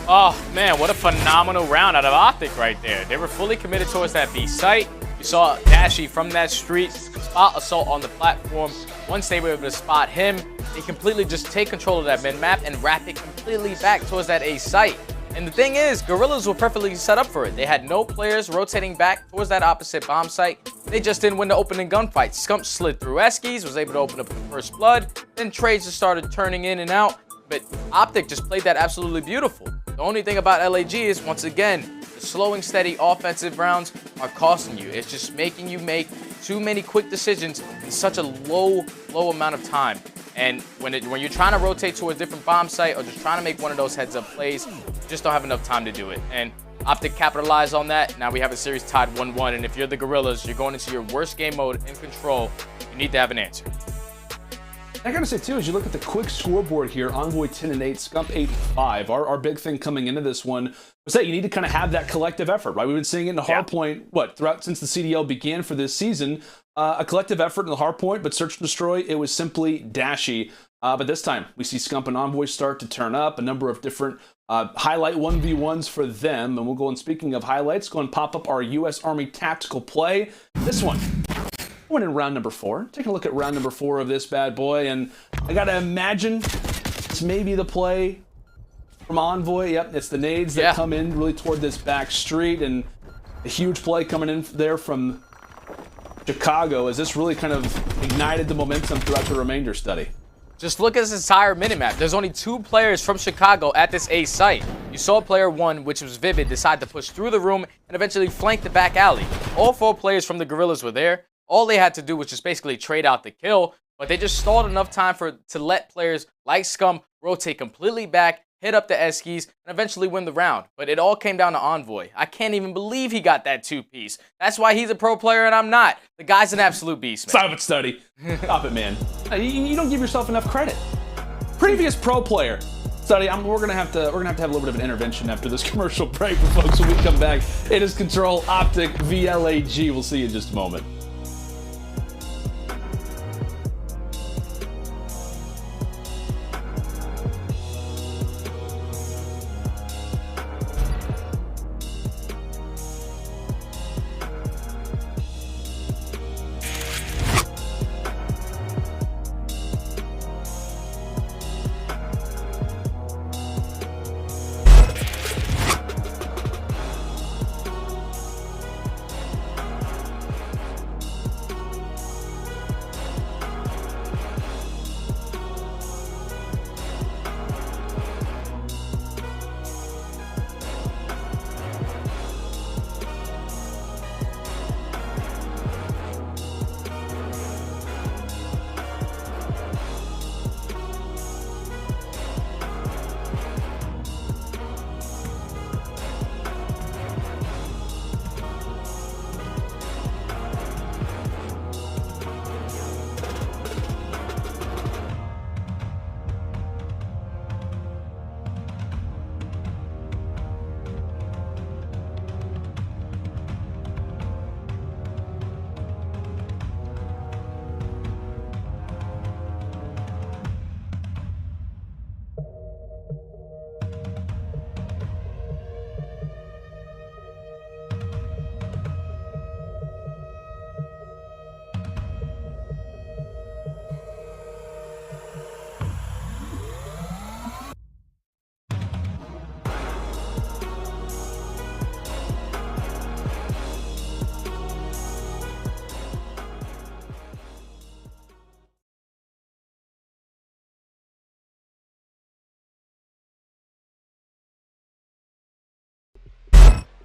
Oh, man, what a phenomenal round out of OpTic right there. They were fully committed towards that B site. You saw Dashy from that street spot Assault on the platform. Once they were able to spot him, they completely just take control of that mid-map and wrap it completely back towards that A site. And the thing is, Guerrillas were perfectly set up for it. They had no players rotating back towards that opposite bomb site. They just didn't win the opening gunfight. Scump slid through Eskies, was able to open up the first blood. Then trades just started turning in and out. But OpTic just played that absolutely beautiful. The only thing about LAG is, once again, the slow and steady offensive rounds are costing you. It's just making you make too many quick decisions in such a low amount of time. And when you're trying to rotate to a different bomb site or just trying to make one of those heads-up plays, you just don't have enough time to do it. And OpTic capitalized on that. Now we have a series tied 1-1. And if you're the Guerrillas, you're going into your worst game mode in control. You need to have an answer. I gotta say too, as you look at the quick scoreboard here, Envoy 10-8, Scump 8-5. Our big thing coming into this one was that you need to kind of have that collective effort, right? We've been seeing it in the hardpoint, throughout since the CDL began for this season. A collective effort in the hardpoint, but search and destroy, it was simply Dashy. But this time, we see Scump and Envoy start to turn up, a number of different highlight 1v1s for them. And we'll go, and speaking of highlights, go and pop up our U.S. Army tactical play. This one. Went in round number 4. Taking a look at round number 4 of this bad boy, and I gotta imagine it's maybe the play from Envoy. Yep, it's the nades that come in really toward this back street, and a huge play coming in there from Chicago as this really kind of ignited the momentum throughout the remainder study. Just look at this entire minimap. There's only 2 players from Chicago at this A site. You saw player 1, which was Vivid, decide to push through the room and eventually flank the back alley. All 4 players from the Guerrillas were there. All they had to do was just basically trade out the kill, but they just stalled enough time to let players like Scump rotate completely back, hit up the Eskies, and eventually win the round. But it all came down to Envoy. I can't even believe he got that 2-piece. That's why he's a pro player and I'm not. The guy's an absolute beast, man. Stop it, Study. Stop it, man. You don't give yourself enough credit. Previous pro player. Study, we're gonna have to have a little bit of an intervention after this commercial break, folks. When we come back, it is Control OpTic VLAG. We'll see you in just a moment.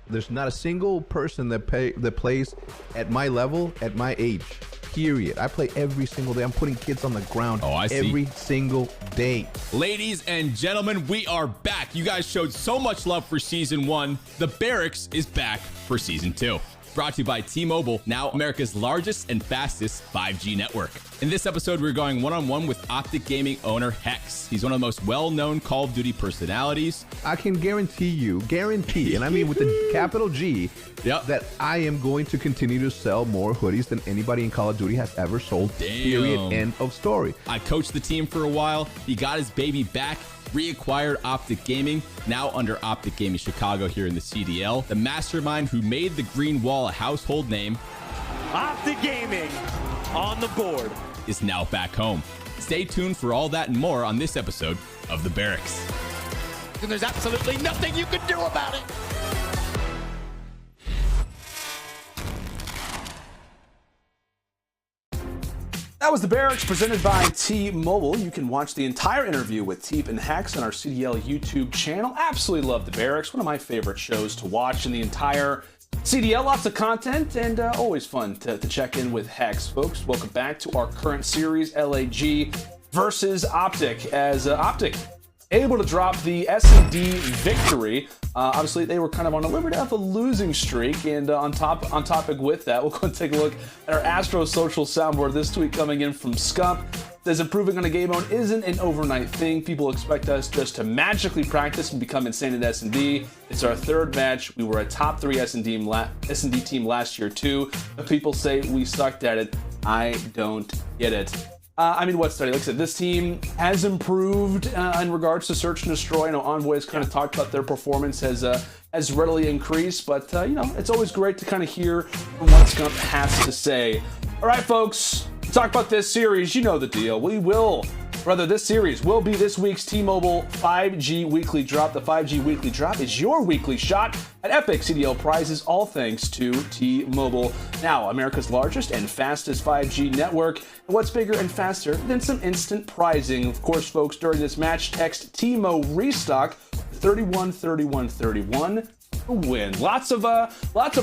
There's not a single person that plays at my level, at my age. Period. I play every single day. I'm putting kids on the ground every single day. Ladies and gentlemen, we are back. You guys showed so much love for Season 1. The Barracks is back for Season 2. Brought to you by T-Mobile, now America's largest and fastest 5G network. In this episode, we're going one-on-one with OpTic Gaming owner Hex. He's one of the most well-known Call of Duty personalities. I can guarantee, and I mean with the capital G, that I am going to continue to sell more hoodies than anybody in Call of Duty has ever sold. Damn. Period. End of story. I coached the team for a while. He got his baby back. Reacquired OpTic Gaming, now under OpTic Gaming Chicago here in the CDL. The mastermind who made the green wall a household name, OpTic Gaming on the board, is now back home. Stay tuned for all that and more on this episode of The Barracks. And there's absolutely nothing you can do about it. That was The Barracks presented by T-Mobile. You can watch the entire interview with Teep and Hex on our CDL YouTube channel. Absolutely love The Barracks, one of my favorite shows to watch in the entire CDL. Lots of content and always fun to check in with Hex. Folks, welcome back to our current series, LAG versus OpTic, as OpTic able to drop the S&D victory. Obviously, they were kind of on a little bit of a losing streak, and on topic with that, we'll go and take a look at our Astro Social soundboard. This tweet coming in from Scump says, improving on a game mode isn't an overnight thing. People expect us just to magically practice and become insane at S&D. It's our third match. We were a top 3 S&D team last year too, but people say we sucked at it. I don't get it. I mean, what study? Like I said, this team has improved in regards to search and destroy. I know Envoy has kind of talked about their performance has readily increased, but it's always great to kind of hear from what Scump has to say. All right, folks, talk about this series. You know the deal. This series will be this week's T-Mobile 5G Weekly Drop. The 5G Weekly Drop is your weekly shot at epic CDL prizes, all thanks to T-Mobile. Now, America's largest and fastest 5G network. And what's bigger and faster than some instant prizing? Of course, folks, during this match, text TMO Restock 313131 to win. Lots of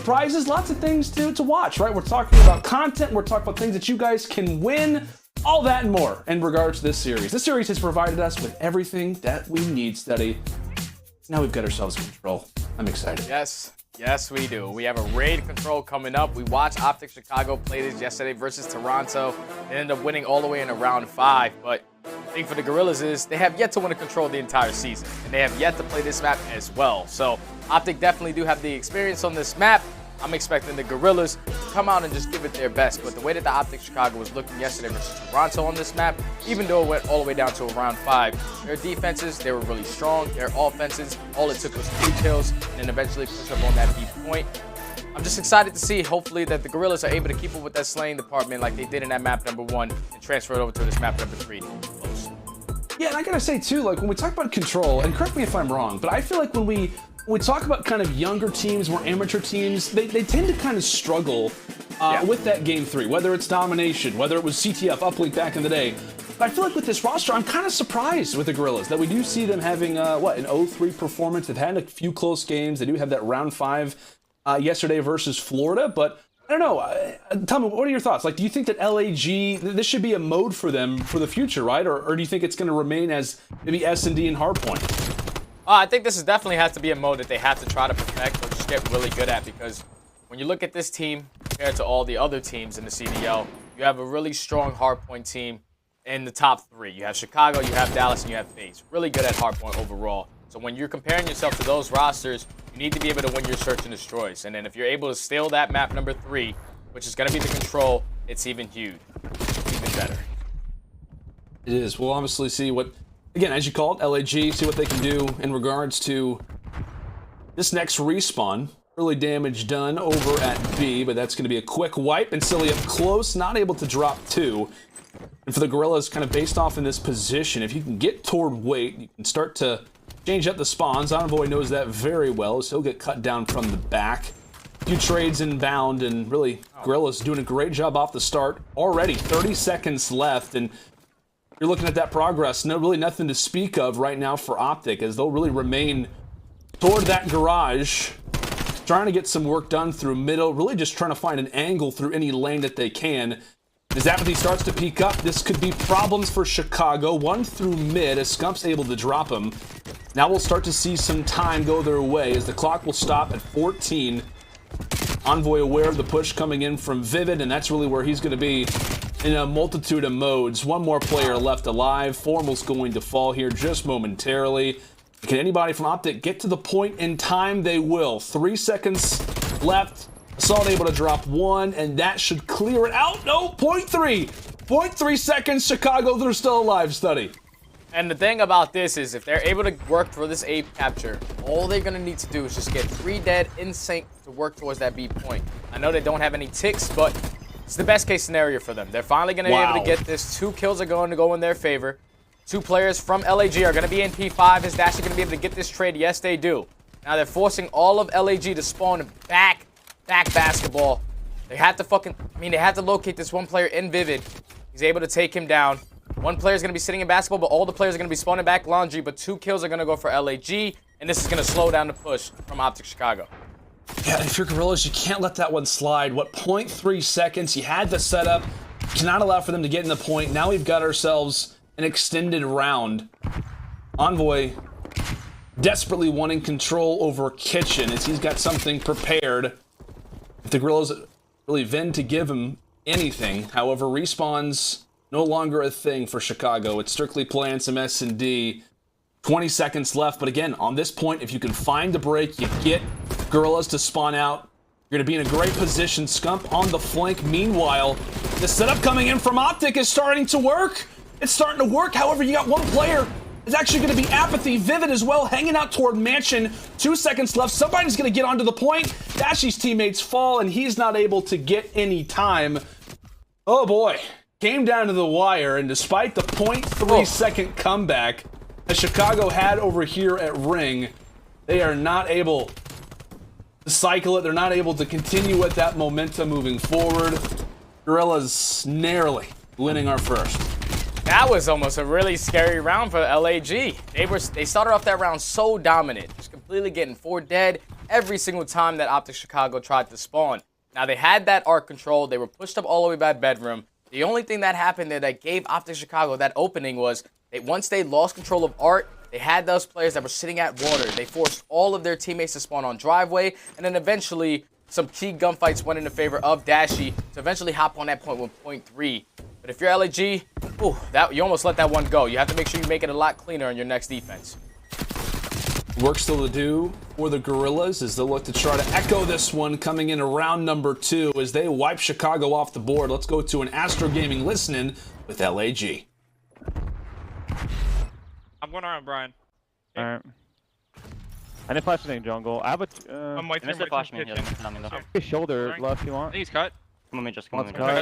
prizes, lots of things to watch, right? We're talking about content, we're talking about things that you guys can win. All that and more in regards to this series. This series has provided us with everything that we need, Steady. Now we've got ourselves control. I'm excited. Yes, we do. We have a raid control coming up. We watched OpTic Chicago play this yesterday versus Toronto. They ended up winning all the way into round 5. But the thing for the Guerrillas is they have yet to win a control the entire season. And they have yet to play this map as well. So OpTic definitely do have the experience on this map. I'm expecting the Guerrillas to come out and just give it their best. But the way that the OpTic Chicago was looking yesterday versus Toronto on this map, even though it went all the way down to round 5, their defenses, they were really strong. Their offenses, all it took was 3 kills and then eventually push up on that deep point. I'm just excited to see, hopefully, that the Guerrillas are able to keep up with that slaying department like they did in that map number 1 and transfer it over to this map number 3. Yeah, and I gotta say, too, like, when we talk about control, and correct me if I'm wrong, but I feel like when we talk about kind of younger teams, more amateur teams, they tend to kind of struggle with that game 3, whether it's domination, whether it was CTF, uplink back in the day. But I feel like with this roster, I'm kind of surprised with the Guerrillas that we do see them having, an 0-3 performance. They've had a few close games. They do have that round 5 yesterday versus Florida, but I don't know. Tell me, what are your thoughts? Like, do you think that LAG, this should be a mode for them for the future, right? Or do you think it's going to remain as maybe S&D and Hardpoint? I think this definitely has to be a mode that they have to try to perfect or just get really good at, because when you look at this team compared to all the other teams in the CDL, you have a really strong hardpoint team in the top 3. You have Chicago, you have Dallas, and you have FaZe. Really good at hardpoint overall. So when you're comparing yourself to those rosters, you need to be able to win your search and destroys. And then if you're able to steal that map number 3, which is going to be the control, it's even huge. It's even better. It is. We'll obviously see what, again, as you call it, LAG, see what they can do in regards to this next respawn. Early damage done over at B, but that's going to be a quick wipe. And Cellium close, not able to drop 2. And for the Guerrillas, kind of based off in this position, if you can get toward weight, you can start to change up the spawns. Envoy knows that very well, so he'll get cut down from the back. A few trades inbound, and really, Guerrillas doing a great job off the start. Already 30 seconds left, and you're looking at that progress. Really nothing to speak of right now for OpTic, as they'll really remain toward that garage, trying to get some work done through middle, really just trying to find an angle through any lane that they can. As abaBeZy starts to peek up, this could be problems for Chicago. One through mid, as Scump's able to drop him. Now we'll start to see some time go their way as the clock will stop at 14. Envoy aware of the push coming in from Vivid, and that's really where he's going to be in a multitude of modes. One more player left alive. Formal's going to fall here just momentarily. Can anybody from OpTic get to the point in time? They will. 3 seconds left. Assault able to drop one, and that should clear it out. No, 0.3. 0.3 seconds. Chicago, they're still alive, study. And the thing about this is if they're able to work for this A capture, all they're going to need to do is just get 3 dead in sync to work towards that B point. I know they don't have any ticks, but it's the best case scenario for them. They're finally going to be able to get this. 2 kills are going to go in their favor. 2 players from LAG are going to be in P5. Is Dashy going to be able to get this trade? Yes, they do. Now they're forcing all of LAG to spawn back basketball. They had to they had to locate this one player in Vivid. He's able to take him down. One player is going to be sitting in basketball, but all the players are going to be spawning back laundry, but 2 kills are going to go for LAG, and this is going to slow down the push from OpTic Chicago. Yeah, if you're Guerrillas, you can't let that one slide. What, 0.3 seconds? You had the setup. Cannot allow for them to get in the point. Now we've got ourselves an extended round. Envoy desperately wanting control over Kitchen as he's got something prepared. If the Guerrillas really vend to give him anything, however, respawns no longer a thing for Chicago. It's strictly playing some S&D. 20 seconds left, but again, on this point, if you can find the break, you get Guerrillas to spawn out. You're going to be in a great position. Scump on the flank. Meanwhile, the setup coming in from OpTic is starting to work. It's starting to work. However, you got one player. It's actually going to be abaBeZy. Vivid as well, hanging out toward Mansion. 2 seconds left. Somebody's going to get onto the point. Dashy's teammates fall, and he's not able to get any time. Oh boy. Came down to the wire, and despite the 0.3 second comeback that Chicago had over here at Ring, they are not able to cycle it. They're not able to continue with that momentum moving forward. Guerrillas narrowly winning our first. That was almost a really scary round for LAG. They started off that round so dominant, just completely getting 4 dead every single time that OpTic Chicago tried to spawn. Now they had that arc control. They were pushed up all the way by bedroom. The only thing that happened there that gave OpTic Chicago that opening was once they lost control of Art, they had those players that were sitting at water. They forced all of their teammates to spawn on driveway, and then eventually some key gunfights went in the favor of Dashy to eventually hop on that point with 0.3. But if you're LAG, you almost let that one go. You have to make sure you make it a lot cleaner on your next defense. Work still to do for the Guerrillas as they'll look to try to echo this one coming in round number 2 as they wipe Chicago off the board. Let's go to an Astro Gaming listening with LAG. I'm going around Brian. Alright. I didn't flash anything jungle. I have a I'm waiting for his shoulder left if you want. I think he's cut. Come on, come on.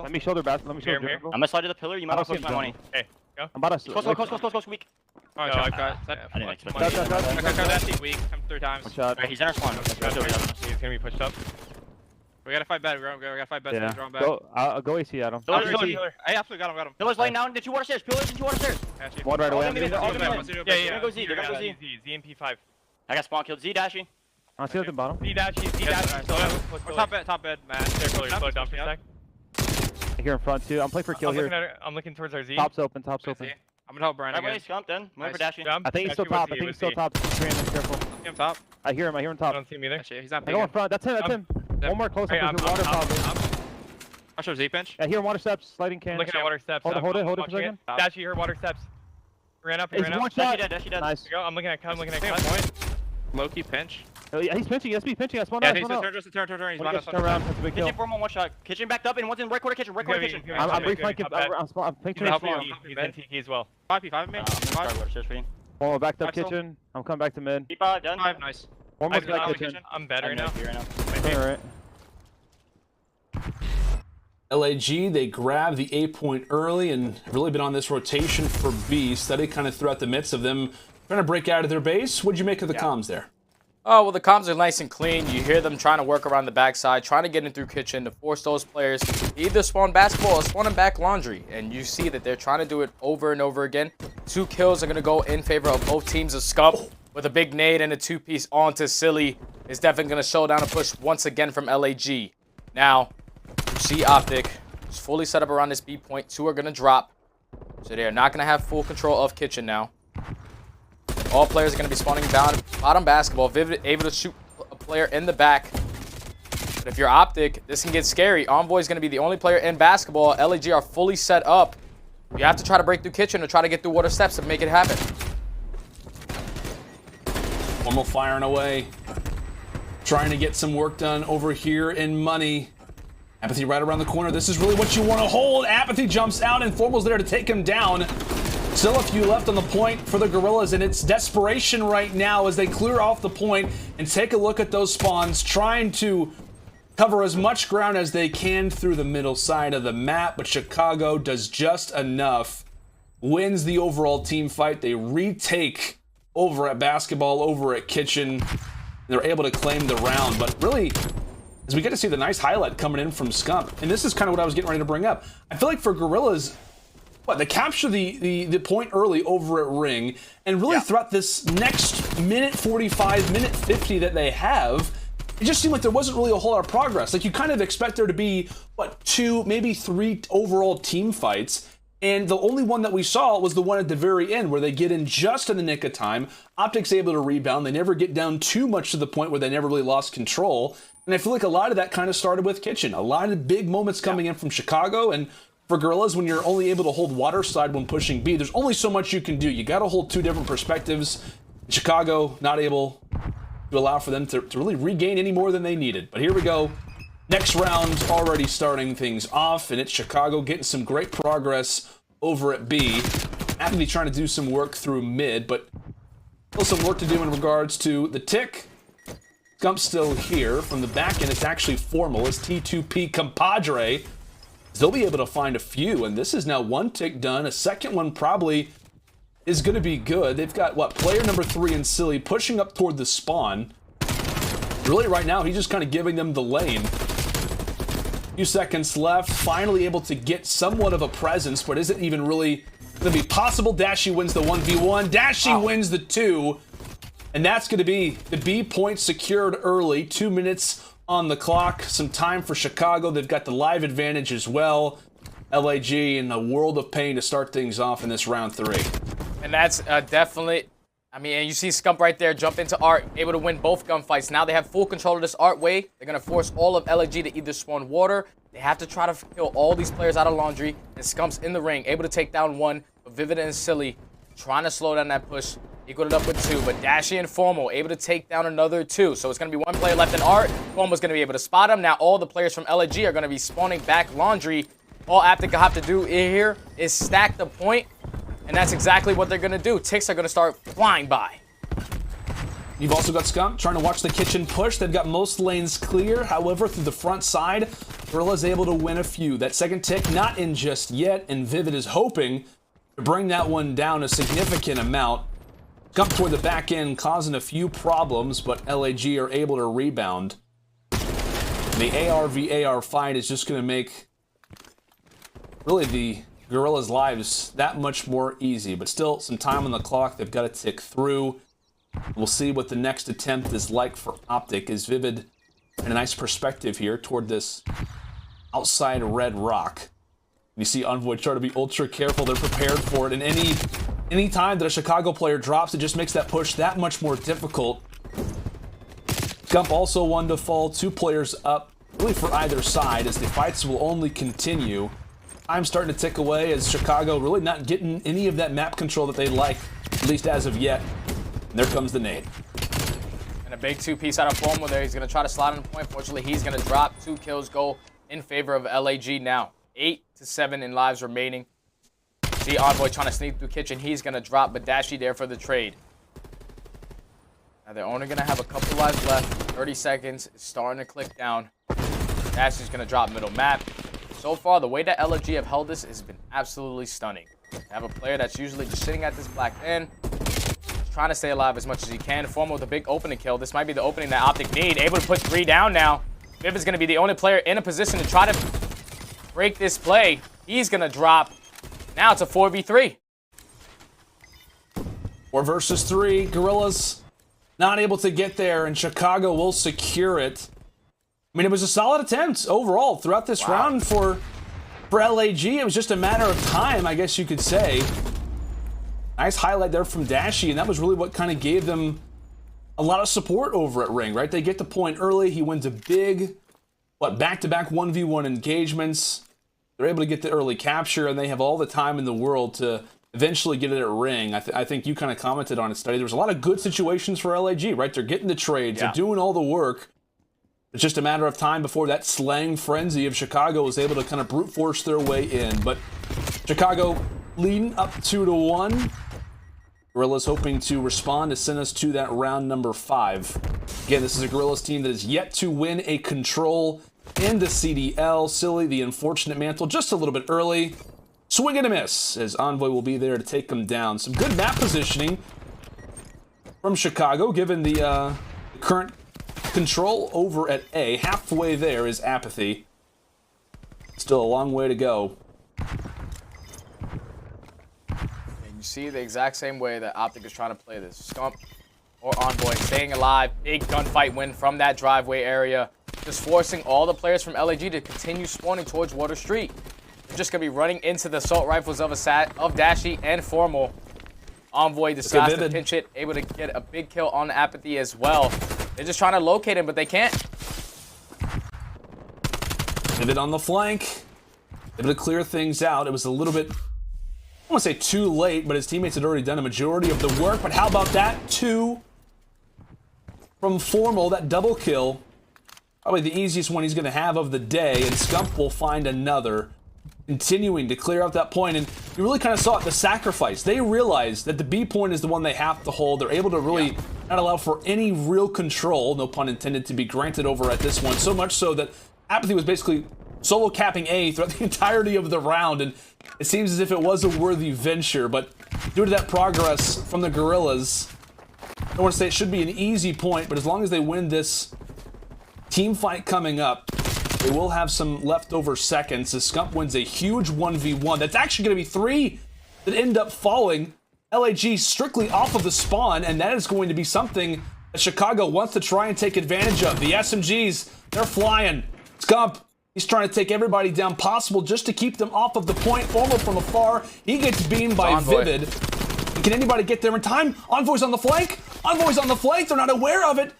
Let me shoulder back. Let me shoulder jungle. I'm gonna slide to the pillar. You might have to push my money. Hey, go. I'm about to Close, weak. Oh, no, I've got. I didn't expect that. I got that weak. I'm 3 times. Alright, he's in our spawn. He's gonna be pushed up. We gotta fight bad. We gotta fight bad. Yeah. Back. I'll go AC at him. I absolutely got him. Pillar's laying down. Get you water stairs. Pillars into water stairs. One right away. Yeah. Go Z. Z and P5. I got spawn killed. Z Dashy. I'll see at the bottom. Z Dashy. Top bed, man. They're slow down for a sec. Here in front too. I'm playing for kill here. I'm looking towards our Z. Top's open. I'm gonna help Brian again. Scump then. Wait for Dashy. I think he's still top. Careful. I'm top. I hear him top. I don't see him either. He's not I go in front. That's him. One more close up. Water probably. I'll show Z pinch. I hear water steps. Sliding can. I'm looking at water steps. Hold it for a second. Dashy, you heard water steps. Ran up. One shot. Dashy dead. Nice. I'm looking at cut. Low-key pinch. Yeah, he's pinching. Yes, he's pinching. I spawned out. Turn. He's Turn around. That's a big kill. Kitchen 4-1 shot. Kitchen backed up and one's in right corner kitchen. I'm re-flanking. I'm pinching. He's in TK as well. 5P5 me. One backed up kitchen. I'm coming back to mid. P5 done. 5, nice. One more back kitchen. I'm better now. Alright. LAG, they grab the A point early and have really been on this rotation for B. Steady kind of throughout the midst of them trying to break out of their base. What'd you make of the comms there? Oh, well, the comms are nice and clean. You hear them trying to work around the backside, trying to get in through kitchen to force those players to either spawn basketball or spawn in back laundry. And you see that they're trying to do it over and over again. 2 kills are going to go in favor of both teams of Scump with a big nade and a 2-piece onto Silly. is definitely going to show down a push once again from LAG. Now, you see OpTic is fully set up around this B point. 2 are going to drop. So they're not going to have full control of Kitchen now. All players are going to be spawning down bottom basketball. Vivid able to shoot a player in the back. But if you're OpTic, this can get scary. Envoy is going to be the only player in basketball. LAG are fully set up. You have to try to break through Kitchen or try to get through water steps to make it happen. Formal firing away. Trying to get some work done over here in money. aBeZy right around the corner. This is really what you want to hold. aBeZy jumps out and Formal's there to take him down. Still a few left on the point for the Guerrillas, and it's desperation right now as they clear off the point and take a look at those spawns, trying to cover as much ground as they can through the middle side of the map, but Chicago does just enough. Wins the overall team fight. They retake over at basketball, over at Kitchen. They're able to claim the round, but really, as we get to see the nice highlight coming in from Scump, and this is kind of what I was getting ready to bring up. I feel like for Guerrillas, they capture the point early over at Ring, and really throughout this next minute 45, minute 50 that they have, it just seemed like there wasn't really a whole lot of progress. Like, you kind of expect there to be, 2, maybe 3 overall team fights, and the only one that we saw was the one at the very end where they get in just in the nick of time. OpTic's able to rebound. They never get down too much to the point where they never really lost control. And I feel like a lot of that kind of started with Kitchen. A lot of big moments coming in from Chicago, and for Guerrillas, when you're only able to hold water side when pushing B, there's only so much you can do. You got to hold 2 different perspectives. Chicago not able to allow for them to really regain any more than they needed. But here we go. Next round already starting things off, and it's Chicago getting some great progress over at B. aBeZy trying to do some work through mid, but still some work to do in regards to the tick. Scump's still here. From the back end, it's actually Formal. It's T2P compadre. They'll be able to find a few, and this is now 1 tick done. A second one probably is going to be good. They've got, player number 3 in Cellium pushing up toward the spawn. Really, right now, he's just kind of giving them the lane. Few seconds left. Finally able to get somewhat of a presence, but is it even really going to be possible? Dashy wins the 1v1. Dashy wins the 2, and that's going to be the B point secured early. 2 minutes on the clock. Some time for Chicago. They've got the live advantage as well. LAG in a world of pain to start things off in this round 3. And that's definitely, and you see Scump right there jump into Art, able to win both gunfights. Now they have full control of this Art wave. They're going to force all of LAG to either spawn water. They have to try to kill all these players out of laundry. And Scump's in the ring, able to take down 1. But Vivid and Silly trying to slow down that push. Equaled it up with 2, but Dashy and Formal able to take down another 2. So it's going to be 1 player left in Art. Formal's going to be able to spot him. Now all the players from LAG are going to be spawning back laundry. All OpTic have to do here is stack the point, and that's exactly what they're going to do. Ticks are going to start flying by. You've also got Scump trying to watch the Kitchen push. They've got most lanes clear. However, through the front side, Guerrilla's able to win a few. That second tick not in just yet, and Vivid is hoping to bring that one down a significant amount. Scump toward the back end, causing a few problems, but LAG are able to rebound. The AR v AR fight is just going to make really the Guerrillas' lives that much more easy, but still some time on the clock. They've got to tick through. We'll see what the next attempt is like for OpTic. Is Vivid in a nice perspective here toward this outside red rock. You see Envoy try to be ultra careful. They're prepared for it, and any time that a Chicago player drops, it just makes that push that much more difficult. Scump also 1 to fall, 2 players up, really for either side, as the fights will only continue. Time starting to tick away as Chicago really not getting any of that map control that they like, at least as of yet. And there comes the nade. And a big 2-piece out of Formal there. He's going to try to slide on the point. Fortunately, he's going to drop. 2 kills go in favor of LAG now. 8 to 7 in lives remaining. See Envoy trying to sneak through Kitchen. He's going to drop, but Dashy there for the trade. Now they're only going to have a couple lives left. 30 seconds. It's starting to click down. Dashy's going to drop middle map. So far, the way that LAG have held this has been absolutely stunning. They have a player that's usually just sitting at this black end, trying to stay alive as much as he can. Formal with a big opening kill. This might be the opening that OpTic need. Able to put 3 down now. Viv is going to be the only player in a position to try to break this play. He's going to drop. Now it's a 4v3. 4 versus 3. Guerrillas not able to get there, and Chicago will secure it. I mean, it was a solid attempt overall throughout this round for LAG. It was just a matter of time, I guess you could say. Nice highlight there from Dashy, and that was really what kind of gave them a lot of support over at Ring, right? They get the point early. He wins a big, back-to-back 1v1 engagements. They're able to get the early capture, and they have all the time in the world to eventually get it at Ring. I think you kind of commented on it, Study. There was a lot of good situations for LAG, right? They're getting the trades. They're doing all the work. It's just a matter of time before that slang frenzy of Chicago was able to kind of brute force their way in. But Chicago leading up 2-1. Guerrillas hoping to respond to send us to that round number 5. Again, this is a Guerrillas team that is yet to win a control in the CDL. Silly, the unfortunate mantle, just a little bit early. Swing and a miss, as Envoy will be there to take them down. Some good map positioning from Chicago, given the current control over at A. Halfway there is aBeZy. Still a long way to go. You see the exact same way that OpTic is trying to play this. Scump or Envoy staying alive. Big gunfight win from that driveway area. Just forcing all the players from LAG to continue spawning towards Water Street. They're just going to be running into the assault rifles of Dashy and Formal. Envoy decides to pinch it. Able to get a big kill on aBeZy as well. They're just trying to locate him, but they can't. Vivid on the flank. Able to clear things out. It was a little bit, I want to say too late, but his teammates had already done a majority of the work. But how about that? 2 from Formal, that double kill. Probably the easiest one he's going to have of the day, and Scump will find another. Continuing to clear out that point, and you really kind of saw it, the sacrifice. They realized that the B point is the one they have to hold. They're able to really not allow for any real control, no pun intended, to be granted over at this one. So much so that aBeZy was basically solo capping A throughout the entirety of the round, and it seems as if it was a worthy venture, but due to that progress from the Guerrillas, I don't want to say it should be an easy point, but as long as they win this team fight coming up, they will have some leftover seconds as Scump wins a huge 1v1. That's actually going to be 3 that end up falling. LAG strictly off of the spawn, and that is going to be something that Chicago wants to try and take advantage of. The SMGs, they're flying. Scump, he's trying to take everybody down possible just to keep them off of the point. Formal from afar, he gets beamed by Vivid. Can anybody get there in time? Envoy's on the flank. Envoy's on the flank. They're not aware of it.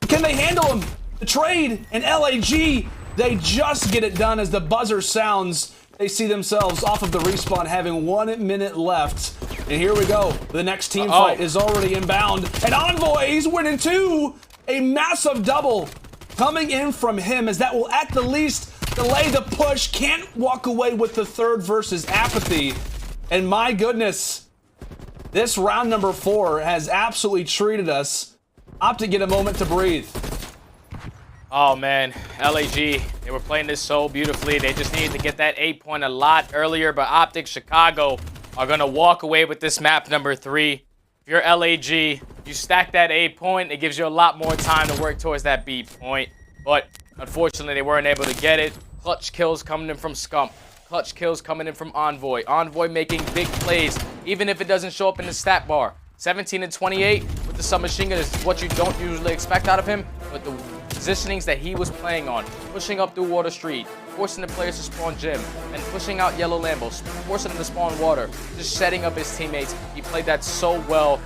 Can they handle him? The trade and LAG, they just get it done as the buzzer sounds. They see themselves off of the respawn, having 1 minute left. And here we go. The next team fight is already inbound. And Envoy, he's winning 2. A massive double coming in from him, as that will at the least delay the push. Can't walk away with the 3rd versus aBeZy. And my goodness, this round number 4 has absolutely treated us. OpTic get a moment to breathe. Oh man, LAG, they were playing this so beautifully. They just needed to get that 8 point a lot earlier, but OpTic Chicago are gonna walk away with this map number 3. If you're LAG, you stack that 8 point, it gives you a lot more time to work towards that B point. But unfortunately, they weren't able to get it. Clutch kills coming in from Scump. Clutch kills coming in from Envoy. Envoy making big plays, even if it doesn't show up in the stat bar. 17 and 28 with the submachine gun is what you don't usually expect out of him, but the positionings that he was playing on, pushing up through Water Street, forcing the players to spawn gym, and pushing out yellow Lambos, forcing them to spawn water, just setting up his teammates. He played that so well.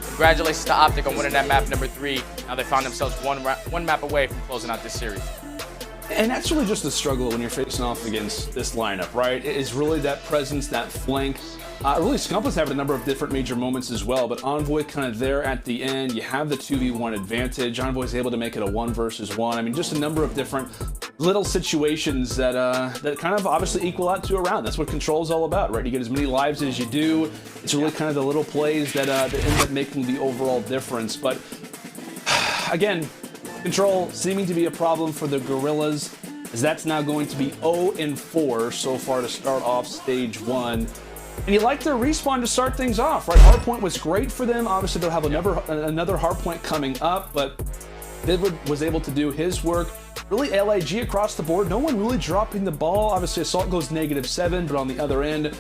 Congratulations to OpTic on winning that map number 3. Now they found themselves one map away from closing out this series. And that's really just the struggle when you're facing off against this lineup, right? It is really that presence, that flank. Really, Scump was having a number of different major moments as well, but Envoy kind of there at the end. You have the 2v1 advantage. Envoy's able to make it a 1 versus 1. I mean, just a number of different little situations that that kind of obviously equal out to a round. That's what control is all about, right? You get as many lives as you do. It's really kind of the little plays that end up making the overall difference. But again, control seeming to be a problem for the Guerrillas, as that's now going to be 0-4 so far to start off stage 1. And you like their respawn to start things off, right? Hardpoint was great for them. Obviously, they'll have another hardpoint coming up, but Vivid was able to do his work. Really, LAG across the board. No one really dropping the ball. Obviously, Assault goes -7, but on the other end,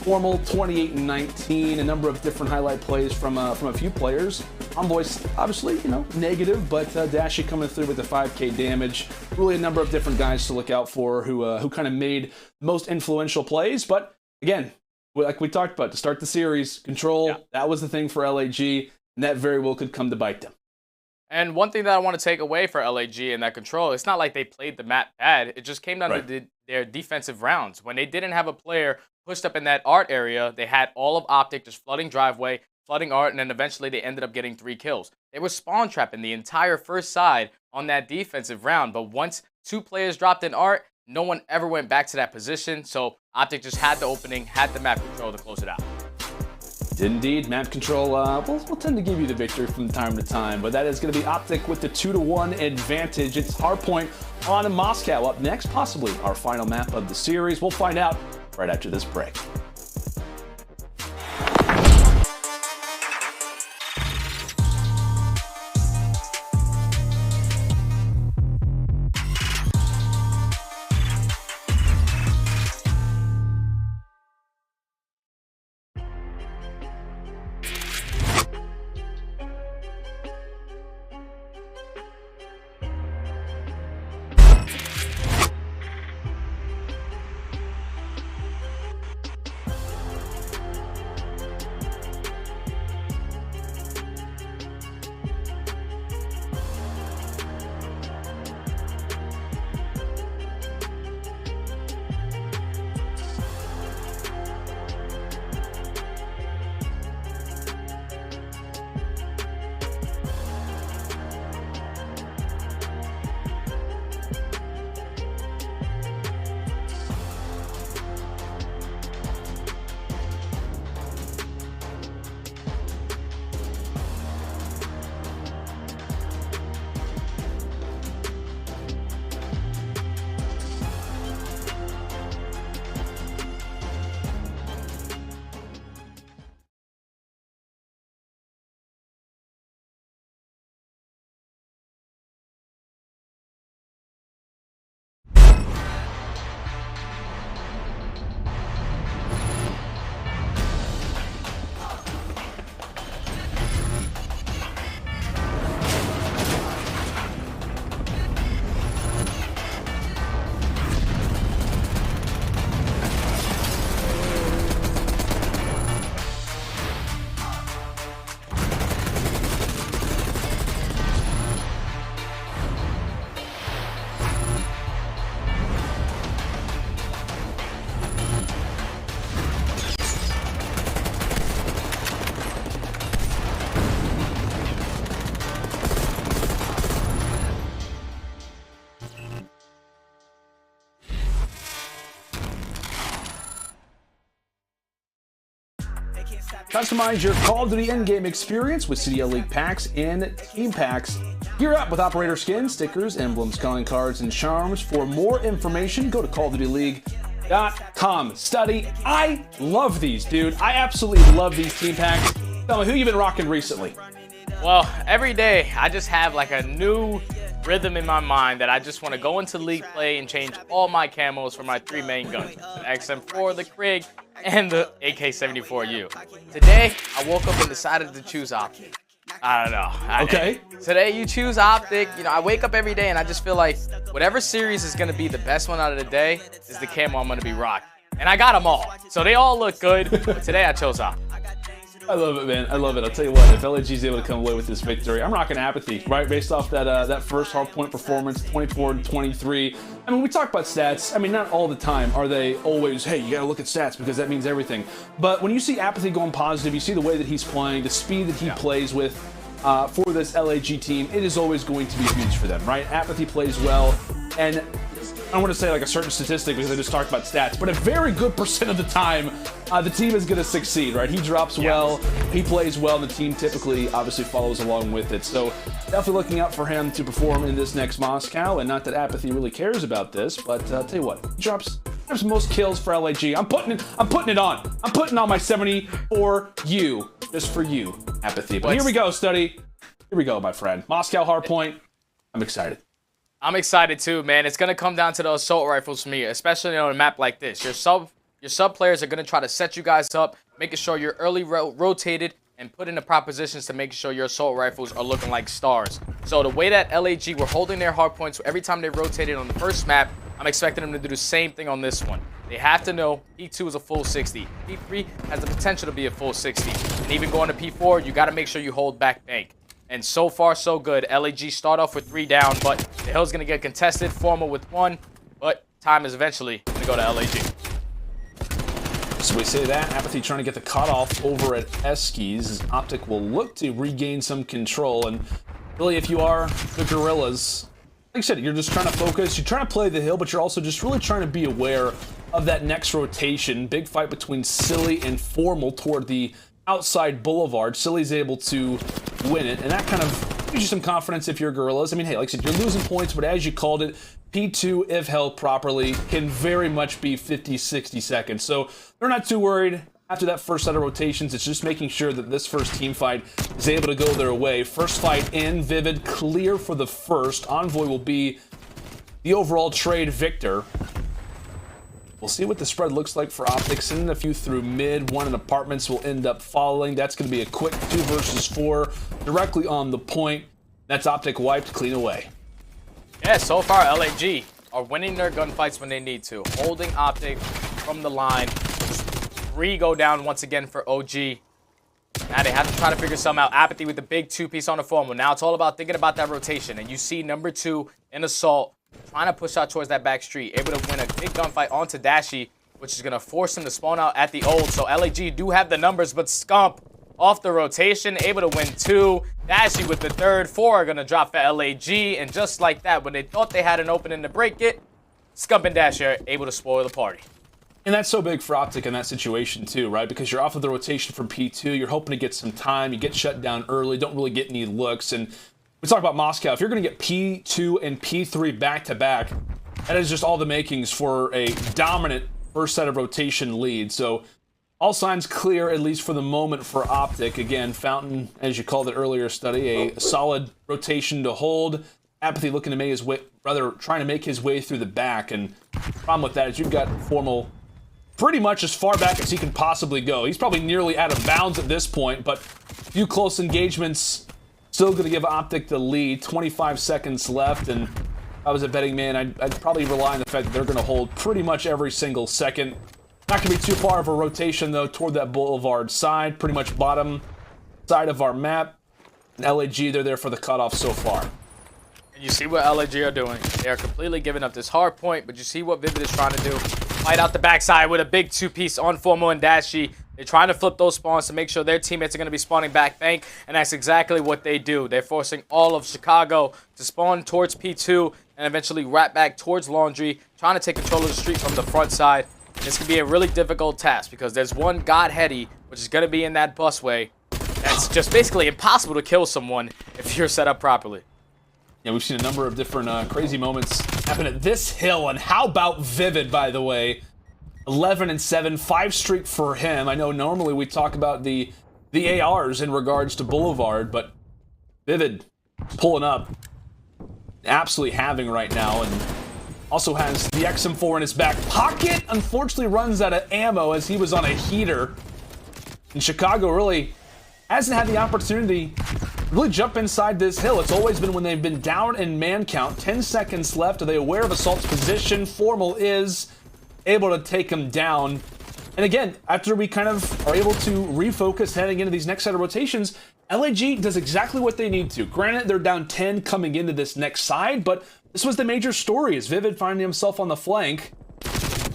Formal 28 and 19. A number of different highlight plays from a few players. Envoy's obviously, you know, negative, but Dashy coming through with the 5k damage. Really a number of different guys to look out for who kind of made the most influential plays. But again, like we talked about to start the series, control, that was the thing for LAG, and that very well could come to bite them. And one thing that I want to take away for LAG and that control, it's not like they played the map bad. It just came down to their defensive rounds. When they didn't have a player pushed up in that art area, they had all of OpTic just flooding driveway, flooding art, and then eventually they ended up getting 3 kills. They were spawn trapping the entire first side on that defensive round, but once 2 players dropped in art, no one ever went back to that position, so OpTic just had the opening, had the map control to close it out. Indeed, map control will tend to give you the victory from time to time, but that is going to be OpTic with the 2-1 advantage. It's Hardpoint on Moscow up next, possibly our final map of the series. We'll find out right after this break. Customize your Call of Duty in-game experience with CDL League packs and team packs. Gear up with operator skins, stickers, emblems, calling cards, and charms. For more information, go to CallOfDutyLeague.com. Study, I love these, dude. I absolutely love these team packs. Tell me, who you been rocking recently? Well, every day I just have like a new rhythm in my mind that I just want to go into league play and change all my camos for my 3 main guns, the XM4, the Krig, and the AK-74U. Today, I woke up and decided to choose OpTic. I don't know. Okay. Today you choose OpTic. You know, I wake up every day and I just feel like whatever series is going to be the best one out of the day is the camo I'm going to be rocking. And I got them all. So they all look good, but today I chose OpTic. I love it, man. I love it. I'll tell you what, if LAG is able to come away with this victory, I'm rocking aBeZy, right? Based off that first hardpoint performance, 24-23. I mean, we talk about stats. I mean, not all the time are they always, hey, you got to look at stats because that means everything. But when you see aBeZy going positive, you see the way that he's playing, the speed that he plays with for this LAG team, it is always going to be huge for them, right? aBeZy plays well, and I don't want to say like a certain statistic because I just talked about stats, but a very good % of the time, the team is going to succeed, right? He drops well, he plays well, and the team typically obviously follows along with it. So definitely looking out for him to perform in this next Moscow, and not that aBeZy really cares about this, but I'll tell you what, he drops most kills for LAG. I'm putting it on. I'm putting on my 74U just for you, aBeZy. But here we go, Study. Here we go, my friend. Moscow hardpoint. I'm excited. I'm excited too, man. It's gonna come down to those assault rifles for me, especially on a map like this. Your sub players are gonna try to set you guys up, making sure you're early rotated and put into propositions to make sure your assault rifles are looking like stars. So the way that LAG were holding their hard points every time they rotated on the first map, I'm expecting them to do the same thing on this one. They have to know P2 is a full 60. P3 has the potential to be a full 60. And even going to P4, you got to make sure you hold back bank. And so far, so good. LAG start off with 3 down, but the hill's going to get contested. Formal with 1, but time is eventually going to go to LAG. So we say that, aBeZy trying to get the cutoff over at Eskies, as OpTic will look to regain some control. And really, if you are the Guerrillas, like I said, you're just trying to focus, you're trying to play the hill, but you're also just really trying to be aware of that next rotation. Big fight between Silly and Formal toward the outside boulevard. Silly's able to win it, and that kind of gives you some confidence if you're Guerrillas. I mean, hey, like I said, you're losing points, but as you called it, P2, if held properly, can very much be 50, 60 seconds. So they're not too worried after that first set of rotations. It's just making sure that this first team fight is able to go their way. First fight in, Vivid clear for the first. Envoy will be the overall trade victor. We'll see what the spread looks like for OpTic. Sending a few through mid. One in apartments will end up following. That's going to be a quick 2 versus 4 directly on the point. That's OpTic wiped clean away. Yeah, so far LAG are winning their gunfights when they need to. Holding OpTic from the line. 3 go down once again for OG. Now they have to try to figure something out. aBeZy with the big 2-piece on the formal. Now it's all about thinking about that rotation. And you see number 2 in assault trying to push out towards that back street. Able to win a big gunfight onto Dashy, which is going to force him to spawn out at the old. So LAG do have the numbers, but Scump off the rotation, able to win 2. Dashy with the 3rd. 4 are going to drop for LAG. And just like that, when they thought they had an opening to break it, Scump and Dashy are able to spoil the party. And that's so big for OpTic in that situation too, right? Because you're off of the rotation from P2, you're hoping to get some time, you get shut down early, don't really get any looks. And we talk about Moscow, if you're going to get P2 and P3 back-to-back, that is just all the makings for a dominant first set of rotation lead. So all signs clear, at least for the moment, for OpTic. Again, Fountain, as you called it earlier, study, a solid rotation to hold. aBeZy looking to make his way, rather trying to make his way through the back. And the problem with that is you've got Formal pretty much as far back as he can possibly go. He's probably nearly out of bounds at this point, but a few close engagements still going to give OpTic the lead. 25 seconds left, and if I was a betting man, I'd probably rely on the fact that they're going to hold pretty much every single second. Not going to be too far of a rotation, though, toward that boulevard side, pretty much bottom side of our map. And LAG, they're there for the cutoff so far. And you see what LAG are doing. They are completely giving up this hard point, but you see what Vivid is trying to do. Fight out the backside with a big 2-piece on Formal and Dashy. They're trying to flip those spawns to make sure their teammates are going to be spawning back bank, and that's exactly what they do. They're forcing all of Chicago to spawn towards P2 and eventually wrap back towards Laundry, trying to take control of the street from the front side. This could be a really difficult task because there's one Godheady, which is going to be in that busway. That's just basically impossible to kill someone if you're set up properly. Yeah, we've seen a number of different crazy moments happen at this hill, and how about Vivid, by the way? 11-7, 5 streak for him. I know normally we talk about the ARs in regards to Boulevard, but Vivid pulling up, absolutely having right now, and also has the XM4 in his back pocket. Unfortunately runs out of ammo as he was on a heater. And Chicago really hasn't had the opportunity to really jump inside this hill. It's always been when they've been down in man count. 10 seconds left. Are they aware of Assault's position? Formal is able to take him down. And again, after we kind of are able to refocus heading into these next set of rotations, LAG does exactly what they need to. Granted, they're down 10 coming into this next side, but this was the major story, is Vivid finding himself on the flank.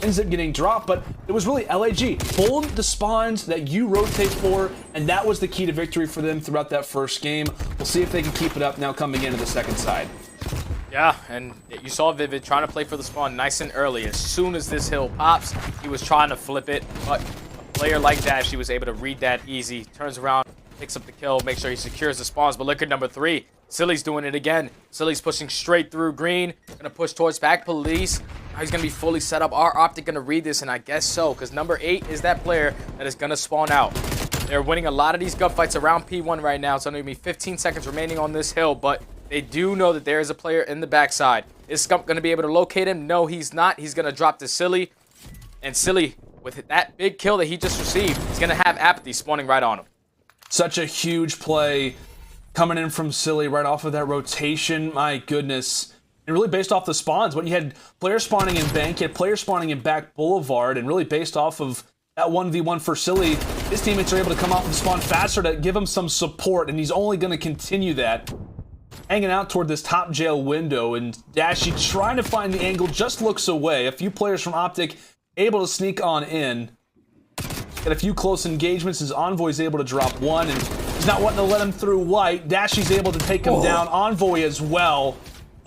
Ends up getting dropped, but it was really LAG. Hold the spawns that you rotate for, and that was the key to victory for them throughout that first game. We'll see if they can keep it up now coming into the second side. Yeah, and you saw Vivid trying to play for the spawn nice and early. As soon as this hill pops, he was trying to flip it, but a player like Dashy was able to read that easy. Turns around, picks up the kill, make sure he secures the spawns. But look at number 3. Silly's doing it again. Silly's pushing straight through green. Gonna push towards back police. Now he's gonna be fully set up. Are OpTic gonna read this? And I guess so, because number 8 is that player that is gonna spawn out. They're winning a lot of these gunfights around P1 right now. It's only gonna be 15 seconds remaining on this hill, but they do know that there is a player in the backside. Is Scump gonna be able to locate him? No, he's not. He's gonna drop to Silly. And Silly, with that big kill that he just received, he's gonna have aBeZy spawning right on him. Such a huge play coming in from Cellium right off of that rotation. My goodness. And really based off the spawns, when you had players spawning in bank, you had players spawning in back boulevard, and really based off of that 1v1 for Cellium, his teammates are able to come out and spawn faster to give him some support, and he's only going to continue that. Hanging out toward this top jail window, and Dashy trying to find the angle, just looks away. A few players from OpTic able to sneak on in. Got a few close engagements as Envoy's able to drop one, and he's not wanting to let him through white. Dashy's able to take him down. Envoy as well,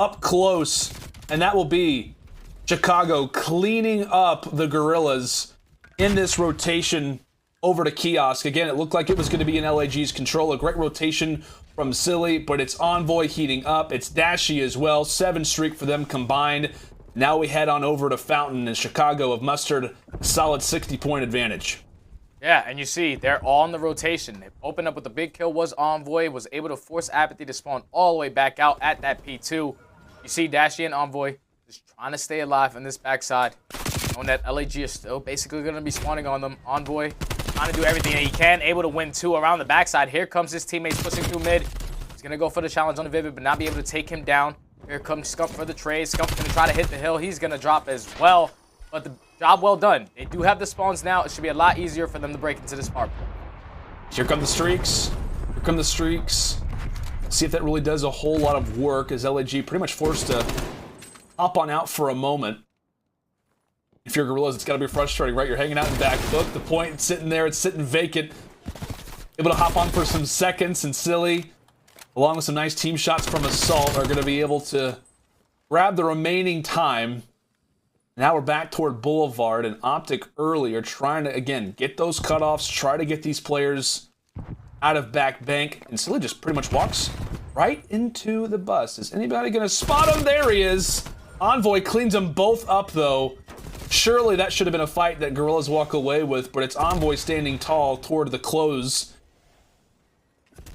up close, and that will be Chicago cleaning up the Guerrillas in this rotation over to Kiosk. Again, it looked like it was going to be in LAG's control. A great rotation from Cellium, but it's Envoy heating up. It's Dashy as well. 7 streak for them combined. Now we head on over to Fountain, and Chicago have mustered a solid 60-point advantage. Yeah, and you see, they're all in the rotation. They opened up with the big kill was Envoy, was able to force aBeZy to spawn all the way back out at that P2. You see Dashy and Envoy just trying to stay alive on this backside, knowing that LAG is still basically going to be spawning on them. Envoy trying to do everything that he can, able to win 2 around the backside. Here comes his teammates pushing through mid. He's going to go for the challenge on the Vivid, but not be able to take him down. Here comes Scump for the trade. Scump's going to try to hit the hill. He's going to drop as well. But the job well done. They do have the spawns now. It should be a lot easier for them to break into this hard point. Here come the streaks. Here come the streaks. See if that really does a whole lot of work, as LAG pretty much forced to hop on out for a moment. If you're Guerrillas, it's got to be frustrating, right? You're hanging out in back. Look, the point, it's sitting there. It's sitting vacant. Able to hop on for some seconds, and Cellium, along with some nice team shots from Assault, are going to be able to grab the remaining time. Now we're back toward Boulevard, and OpTic early are trying to, again, get those cutoffs, try to get these players out of back bank, and Cellium just pretty much walks right into the bus. Is anybody going to spot him? There he is. Envoy cleans them both up, though. Surely that should have been a fight that Guerrillas walk away with, but it's Envoy standing tall toward the close.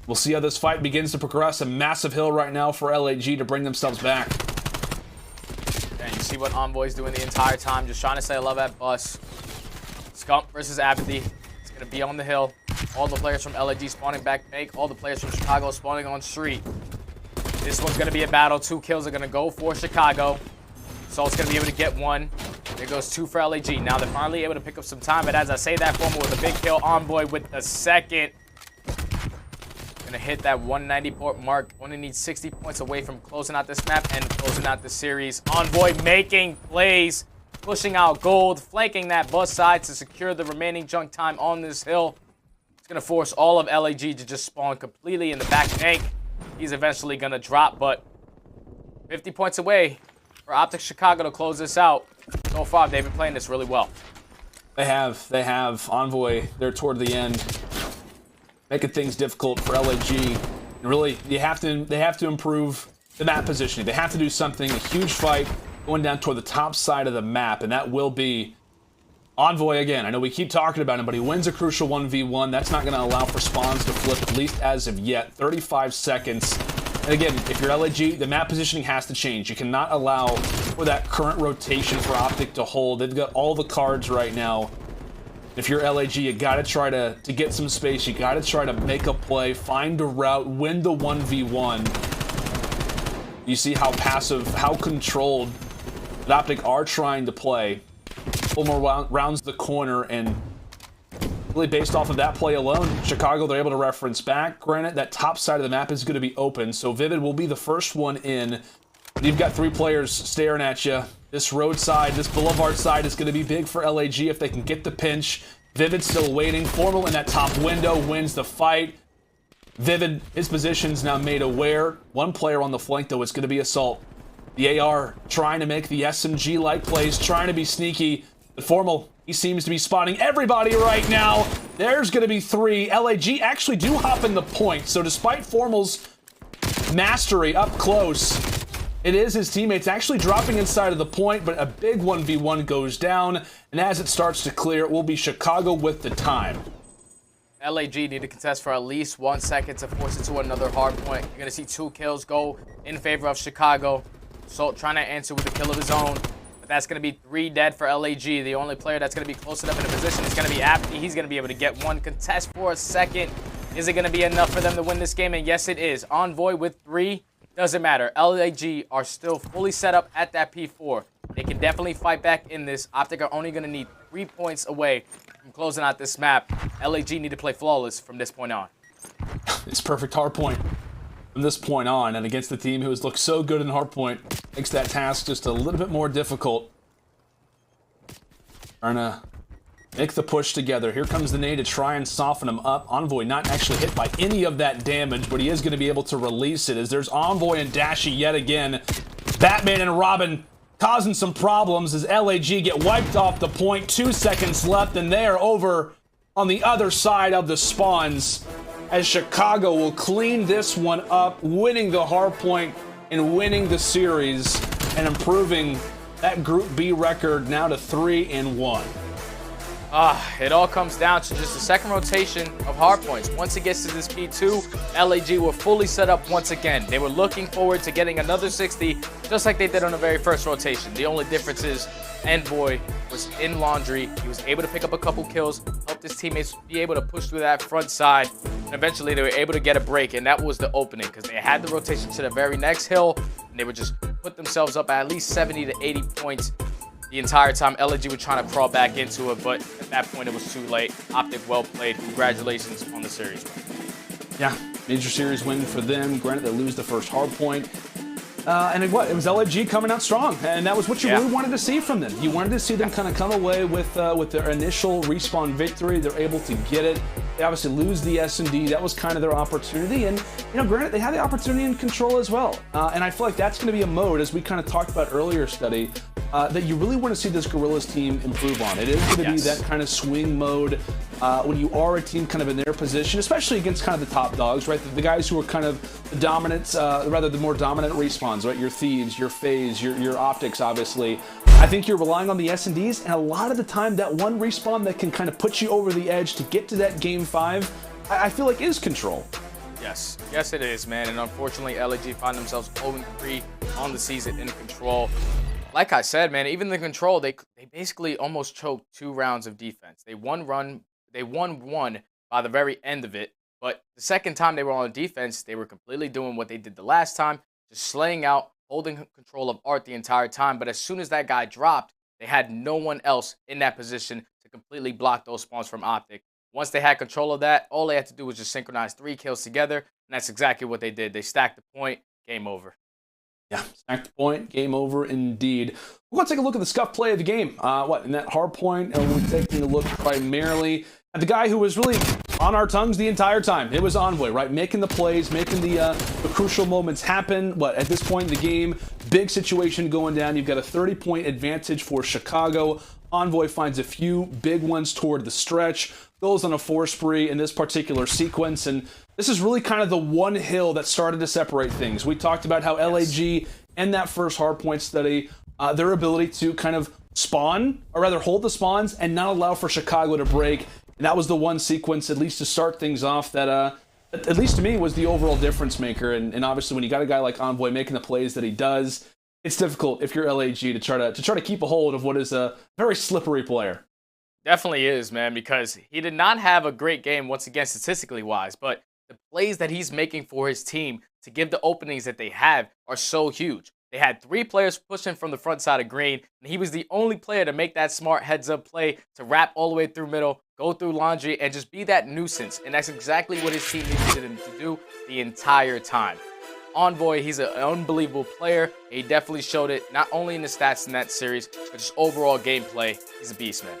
We'll see how this fight begins to progress. A massive hill right now for LAG to bring themselves back. And you see what Envoy's doing the entire time, just trying to stay alive at bus. Scump versus aBeZy. It's going to be on the hill. All the players from LAG spawning back bank. All the players from Chicago spawning on street. This one's going to be a battle. 2 kills are going to go for Chicago. Salt's going to be able to get 1. There goes 2 for LAG. Now they're finally able to pick up some time, but as I say that, Formal with a big kill. Envoy with the second. Gonna hit that 190 point mark. Only needs 60 points away from closing out this map and closing out the series. Envoy making plays, pushing out gold, flanking that bus side to secure the remaining junk time on this hill. It's gonna force all of LAG to just spawn completely in the back bank. He's eventually gonna drop, but 50 points away for OpTic Chicago to close this out. So far, they've been playing this really well. They have. Envoy, they're toward the end, making things difficult for LAG. And really, they have to improve the map positioning. They have to do something. A huge fight going down toward the top side of the map, and that will be Envoy again. I know we keep talking about him, but he wins a crucial 1v1. That's not going to allow for spawns to flip, at least as of yet. 35 seconds. And again, if you're LAG, the map positioning has to change. You cannot allow for that current rotation for OpTic to hold. They've got all the cards right now. If you're LAG, you got to try to get some space. You got to try to make a play, find a route, win the 1v1. You see how passive, how controlled that OpTic are trying to play. A little more rounds the corner, and really based off of that play alone, Chicago, they're able to reference back. Granted, that top side of the map is going to be open, so Vivid will be the first one in. You've got 3 players staring at you. This road side, this boulevard side is going to be big for LAG if they can get the pinch. Vivid still waiting. Formal in that top window wins the fight. Vivid, his position's now made aware. 1 player on the flank, though, it's going to be Assault. The AR trying to make the SMG-like plays, trying to be sneaky. But Formal, he seems to be spotting everybody right now. There's going to be 3. LAG actually do hop in the point, so despite Formal's mastery up close, it is his teammates actually dropping inside of the point, but a big 1v1 goes down, and as it starts to clear, it will be Chicago with the time. LAG need to contest for at least 1 second to force it to another hard point. You're going to see 2 kills go in favor of Chicago. Salt trying to answer with a kill of his own. But that's going to be 3 dead for LAG. The only player that's going to be close enough in a position is going to be aBeZy. He's going to be able to get 1 contest for a second. Is it going to be enough for them to win this game? And yes, it is. Envoy with 3. Doesn't matter. LAG are still fully set up at that P4. They can definitely fight back in this. OpTic are only going to need 3 points away from closing out this map. LAG need to play flawless from this point on. It's perfect hardpoint from this point on, and against the team who has looked so good in hardpoint, makes that task just a little bit more difficult. Trying to make the push together. Here comes the nade to try and soften him up. Envoy not actually hit by any of that damage, but he is going to be able to release it as there's Envoy and Dashy yet again. Batman and Robin causing some problems as LAG get wiped off the point. 2 seconds left, and they are over on the other side of the spawns as Chicago will clean this one up, winning the hardpoint and winning the series and improving that Group B record now to 3-1. It all comes down to just the second rotation of hardpoints. Once it gets to this P2, LAG were fully set up once again. They were looking forward to getting another 60, just like they did on the very first rotation. The only difference is Envoy was in laundry. He was able to pick up a couple kills, helped his teammates be able to push through that front side, and eventually they were able to get a break, and that was the opening because they had the rotation to the very next hill, and they would just put themselves up at least 70 to 80 points the entire time. LAG were trying to crawl back into it, but at that point it was too late. OpTic well played. Congratulations on the series. Yeah, major series win for them. Granted, they lose the first hard point. And it was LAG coming out strong, and that was what you really wanted to see from them. You wanted to see them kind of come away with their initial respawn victory. They're able to get it. They obviously lose the S&D. That was kind of their opportunity, and granted, they had the opportunity in control as well. And I feel like that's going to be a mode, as we kind of talked about earlier, Study, that you really want to see this Guerrillas team improve on. It is going to be that kind of swing mode when you are a team kind of in their position, especially against kind of the top dogs, right? The guys who are kind of the dominant, rather the more dominant respawns, right? Your Thieves, your FaZe, your OpTics, obviously. I think you're relying on the S&Ds, and a lot of the time that one respawn that can kind of put you over the edge to get to that game 5, I feel like is control. Yes, yes it is, man. And unfortunately, LAG find themselves 0-3 on the season in control. Like I said, man, even the control, they basically almost choked 2 rounds of defense. They won one by the very end of it, but the second time they were on defense, they were completely doing what they did the last time, just slaying out, holding control of Art the entire time. But as soon as that guy dropped, they had no one else in that position to completely block those spawns from OpTic. Once they had control of that, all they had to do was just synchronize 3 kills together, and that's exactly what they did. They stacked the point, game over. Yeah, stacked the point, game over indeed. We're going to take a look at the Scump play of the game. In that hard point, and we're taking a look primarily at the guy who was really on our tongues the entire time. It was Envoy, right? Making the plays, making the crucial moments happen. At this point in the game, big situation going down. You've got a 30-point advantage for Chicago. Envoy finds a few big ones toward the stretch, goes on a 4 spree in this particular sequence, and this is really kind of the one hill that started to separate things. We talked about how LAG and that first hardpoint study, their ability to kind of spawn, or rather hold the spawns and not allow for Chicago to break. And that was the one sequence, at least to start things off, that at least to me was the overall difference maker. And obviously when you got a guy like Envoy making the plays that he does, it's difficult if you're LAG to try to keep a hold of what is a very slippery player. Definitely is, man, because he did not have a great game, once again, statistically wise, but the plays that he's making for his team to give the openings that they have are so huge. They had 3 players pushing from the front side of green, and he was the only player to make that smart heads-up play to wrap all the way through middle, go through laundry, and just be that nuisance. And that's exactly what his team needed him to do the entire time. Envoy, he's an unbelievable player. He definitely showed it, not only in the stats in that series, but just overall gameplay. He's a beast, man.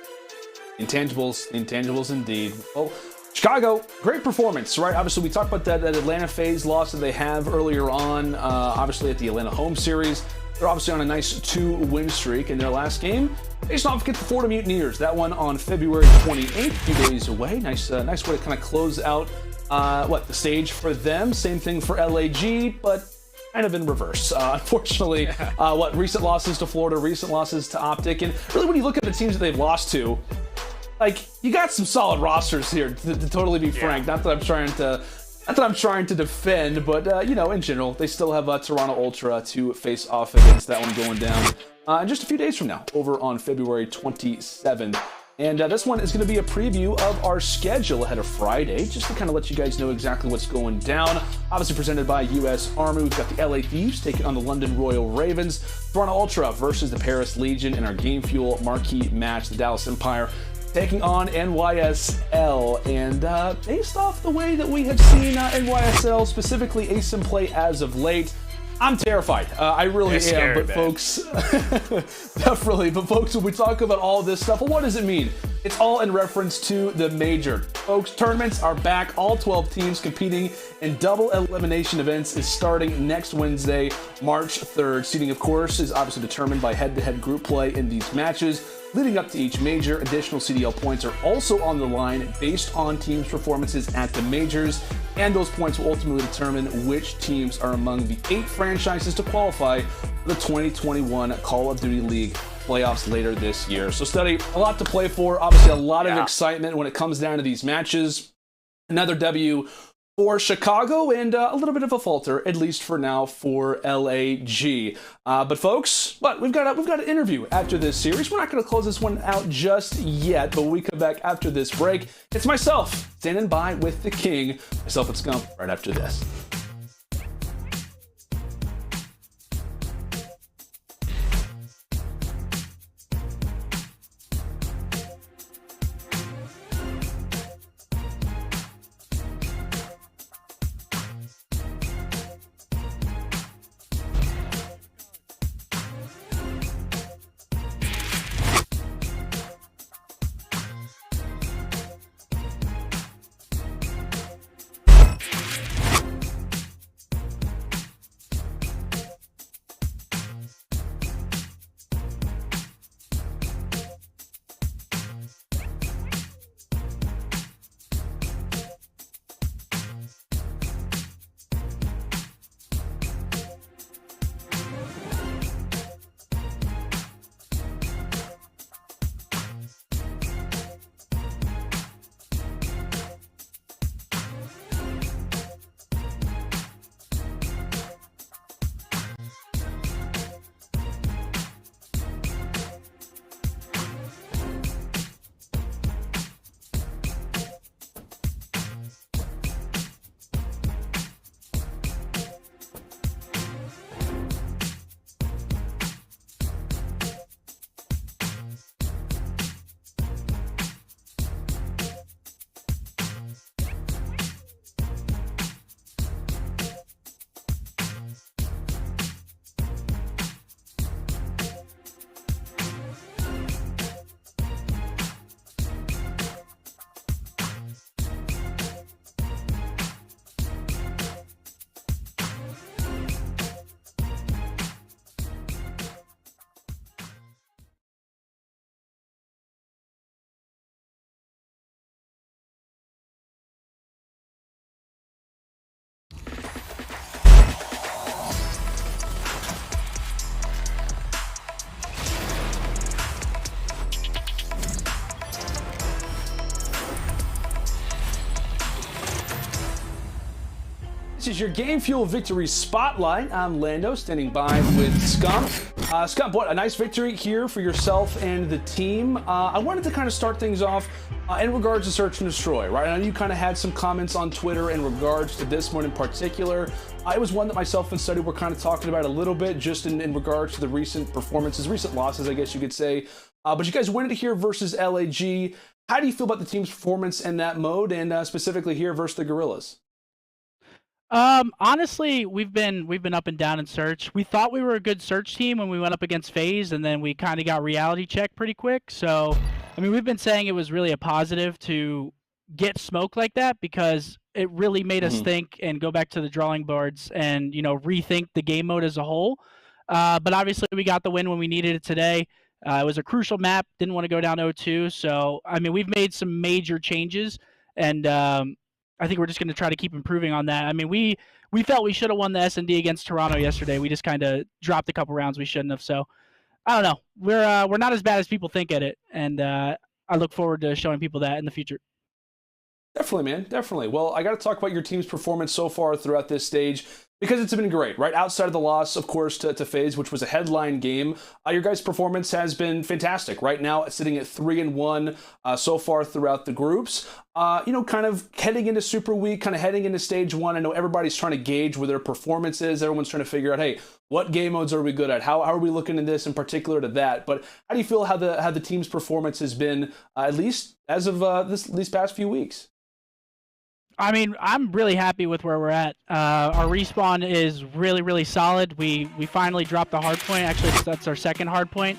Intangibles indeed. Well, Chicago, great performance, right? Obviously, we talked about that Atlanta FaZe loss that they have earlier on, obviously at the Atlanta home series. They're obviously on a nice 2-win streak in their last game. Faced off against the Florida Mutineers. That one on February 28th, a few days away. Nice way to kind of close out the stage for them. Same thing for LAG, but kind of in reverse. Unfortunately, recent losses to Florida, recent losses to OpTic, and really when you look at the teams that they've lost to, you got some solid rosters here, to totally be frank. Not that I'm trying to defend, but in general, they still have Toronto Ultra to face off against. That one going down in just a few days from now, over on February 27th. And this one is going to be a preview of our schedule ahead of Friday, just to kind of let you guys know exactly what's going down. Obviously presented by US Army. We've got the LA Thieves taking on the London Royal Ravens. Toronto Ultra versus the Paris Legion in our Game Fuel marquee match. The Dallas Empire taking on NYSL. And based off the way that we have seen NYSL, specifically Asim play as of late, I'm terrified. I really am, but folks, definitely. But folks, when we talk about all this stuff, well, what does it mean? It's all in reference to the Major. Folks, tournaments are back. All 12 teams competing in double elimination events is starting next Wednesday, March 3rd. Seeding, of course, is obviously determined by head-to-head group play in these matches. Leading up to each major, additional CDL points are also on the line based on teams' performances at the majors, and those points will ultimately determine which teams are among the 8 franchises to qualify for the 2021 Call of Duty League playoffs later this year. So, Study, a lot to play for. Obviously, a lot of excitement when it comes down to these matches. Another W for Chicago, and a little bit of a falter, at least for now, for LAG. But folks, we've got an interview after this series. We're not going to close this one out just yet, but when we come back after this break, it's myself standing by with the king, myself and Scump, right after this. This is your Game Fuel Victory Spotlight. I'm Lando, standing by with Scump. Scump, what a nice victory here for yourself and the team. I wanted to kind of start things off in regards to Search and Destroy, right? I know you kind of had some comments on Twitter in regards to this one in particular. It was one that myself and Study were kind of talking about a little bit, just in regards to the recent performances, recent losses, I guess you could say. But you guys went it here versus LAG. How do you feel about the team's performance in that mode, and specifically here versus the Guerrillas? Honestly, we've been up and down in Search. We thought we were a good Search team when we went up against FaZe, and then we kind of got reality checked pretty quick. So, I mean, we've been saying it was really a positive to get smoke like that, because it really made us think and go back to the drawing boards and, you know, rethink the game mode as a whole. But obviously we got the win when we needed it today. It was a crucial map. Didn't want to go down 0-2. So, I mean, we've made some major changes, and I think we're just going to try to keep improving on that. I mean, we felt we should have won the S&D against Toronto yesterday. We just kind of dropped a couple rounds we shouldn't have. So, I don't know. We're not as bad as people think at it, and I look forward to showing people that in the future. Definitely, man. Definitely. Well, I got to talk about your team's performance so far throughout this stage. because it's been great, right? Outside of the loss, of course, to FaZe, which was a headline game, your guys' performance has been fantastic. Right now, sitting at 3-1 so far throughout the groups. Kind of heading into Super Week, kind of heading into Stage 1. I know everybody's trying to gauge where their performance is. Everyone's trying to figure out, hey, what game modes are we good at? How are we looking in this in particular to that? But how do you feel how the team's performance has been, at least as of these past few weeks? I mean, I'm really happy with where we're at. Our respawn is really, really solid. We finally dropped the hard point. Actually, that's our second hard point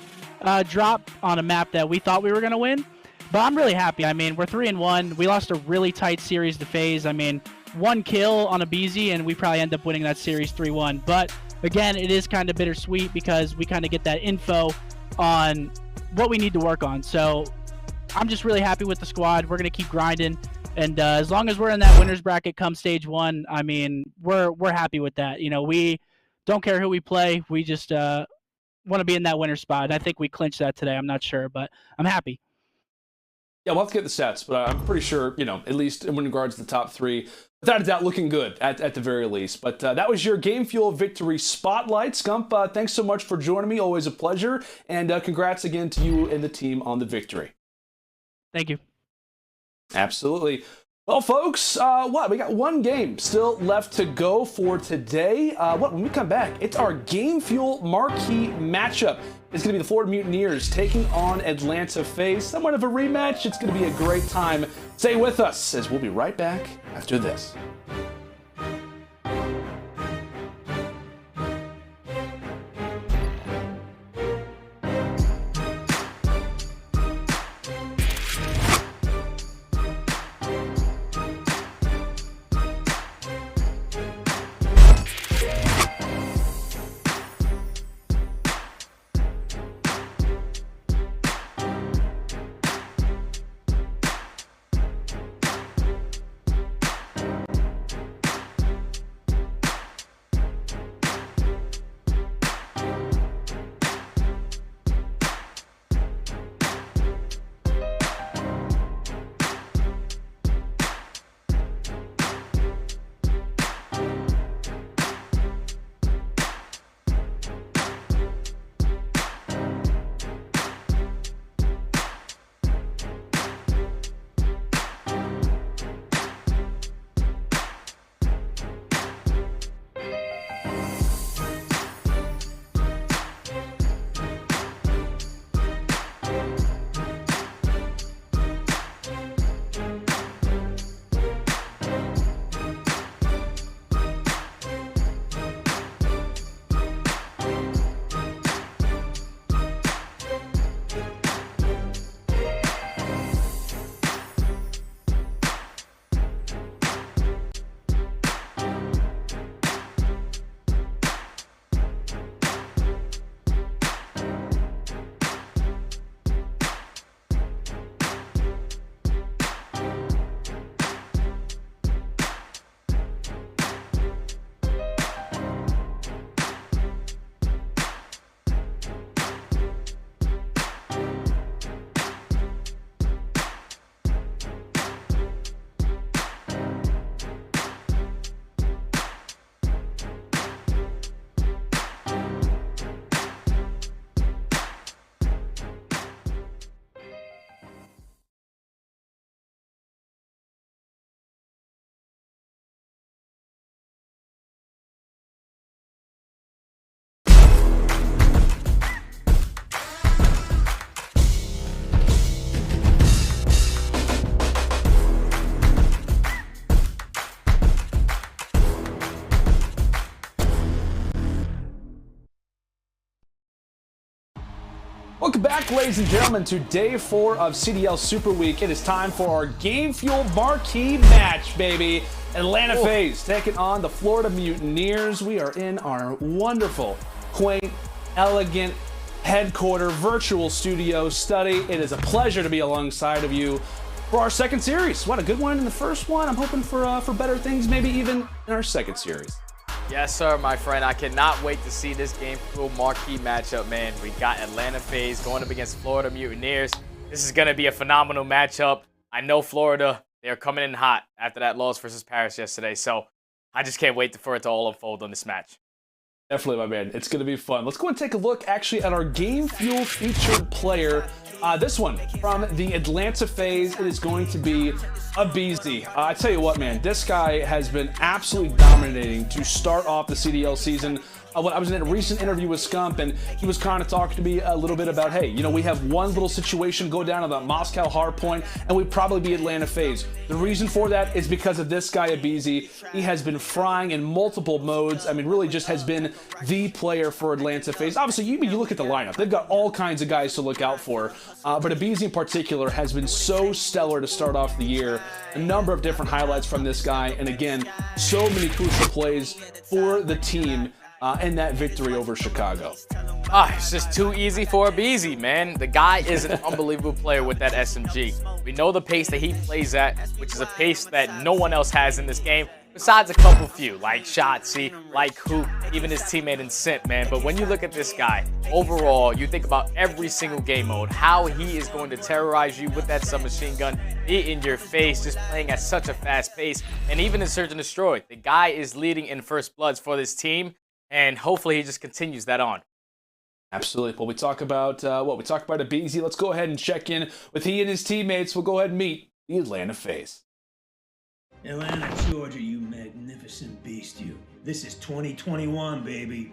drop on a map that we thought we were going to win. But I'm really happy. I mean, we're 3-1. We lost a really tight series to FaZe. I mean, 1 kill on aBeZy, and we probably end up winning that series 3-1. But again, it is kind of bittersweet because we kind of get that info on what we need to work on. So I'm just really happy with the squad. We're going to keep grinding. And as long as we're in that winner's bracket come Stage 1, I mean, we're happy with that. We don't care who we play. We just want to be in that winner spot. I think we clinched that today. I'm not sure, but I'm happy. Yeah, we'll have to get the stats, but I'm pretty sure, at least in regards to the top 3, without a doubt, looking good at the very least. But that was your Game Fuel Victory Spotlight. Scump, thanks so much for joining me. Always a pleasure. And congrats again to you and the team on the victory. Thank you. Absolutely. Well, folks, we got 1 game still left to go for today. When we come back, it's our Game Fuel marquee matchup. It's going to be the Florida Mutineers taking on Atlanta FaZe. Somewhat of a rematch. It's going to be a great time. Stay with us as we'll be right back after this. Welcome back, ladies and gentlemen, to day 4 of CDL Super Week. It is time for our Game Fuel marquee match, baby. Atlanta FaZe taking on the Florida Mutineers. We are in our wonderful, quaint, elegant headquarter virtual studio study. It is a pleasure to be alongside of you for our second series. What a good one in the first one. I'm hoping for better things, maybe even in our second series. Yes, sir, my friend. I cannot wait to see this Game Fuel marquee matchup, man. We got Atlanta FaZe going up against Florida Mutineers. This is going to be a phenomenal matchup. I know Florida, they're coming in hot after that loss versus Paris yesterday. So I just can't wait for it to all unfold on this match. Definitely, my man. It's going to be fun. Let's go and take a look, actually, at our Game Fuel featured player. This one from the Atlanta FaZe. It is going to be aBeZy. I tell you what, man, this guy has been absolutely dominating to start off the CDL season. I was in a recent interview with Scump, and he was kind of talking to me a little bit about, hey, you know, we have one little situation go down on the Moscow hardpoint, and we'd probably be Atlanta FaZe. The reason for that is because of this guy, aBeZy. He has been frying in multiple modes. I mean, really just has been the player for Atlanta FaZe. Obviously, you look at the lineup. They've got all kinds of guys to look out for, but aBeZy in particular has been so stellar to start off the year. A number of different highlights from this guy, and again, so many crucial plays for the team. And that victory over Chicago. It's just too easy for aBeZy, man. The guy is an unbelievable player with that SMG. We know the pace that he plays at, which is a pace that no one else has in this game, besides a couple few, like Shotzzy, like Huke, even his teammate in Simp, man. But when you look at this guy, overall, you think about every single game mode, how he is going to terrorize you with that submachine gun, be in your face, just playing at such a fast pace, and even in Search and Destroy. The guy is leading in first bloods for this team, and hopefully he just continues that on. Absolutely. Well, we talk about aBeZy. Let's go ahead and check in with he and his teammates. We'll go ahead and meet the Atlanta FaZe. Atlanta, Georgia, you magnificent beast, you. This is 2021, baby.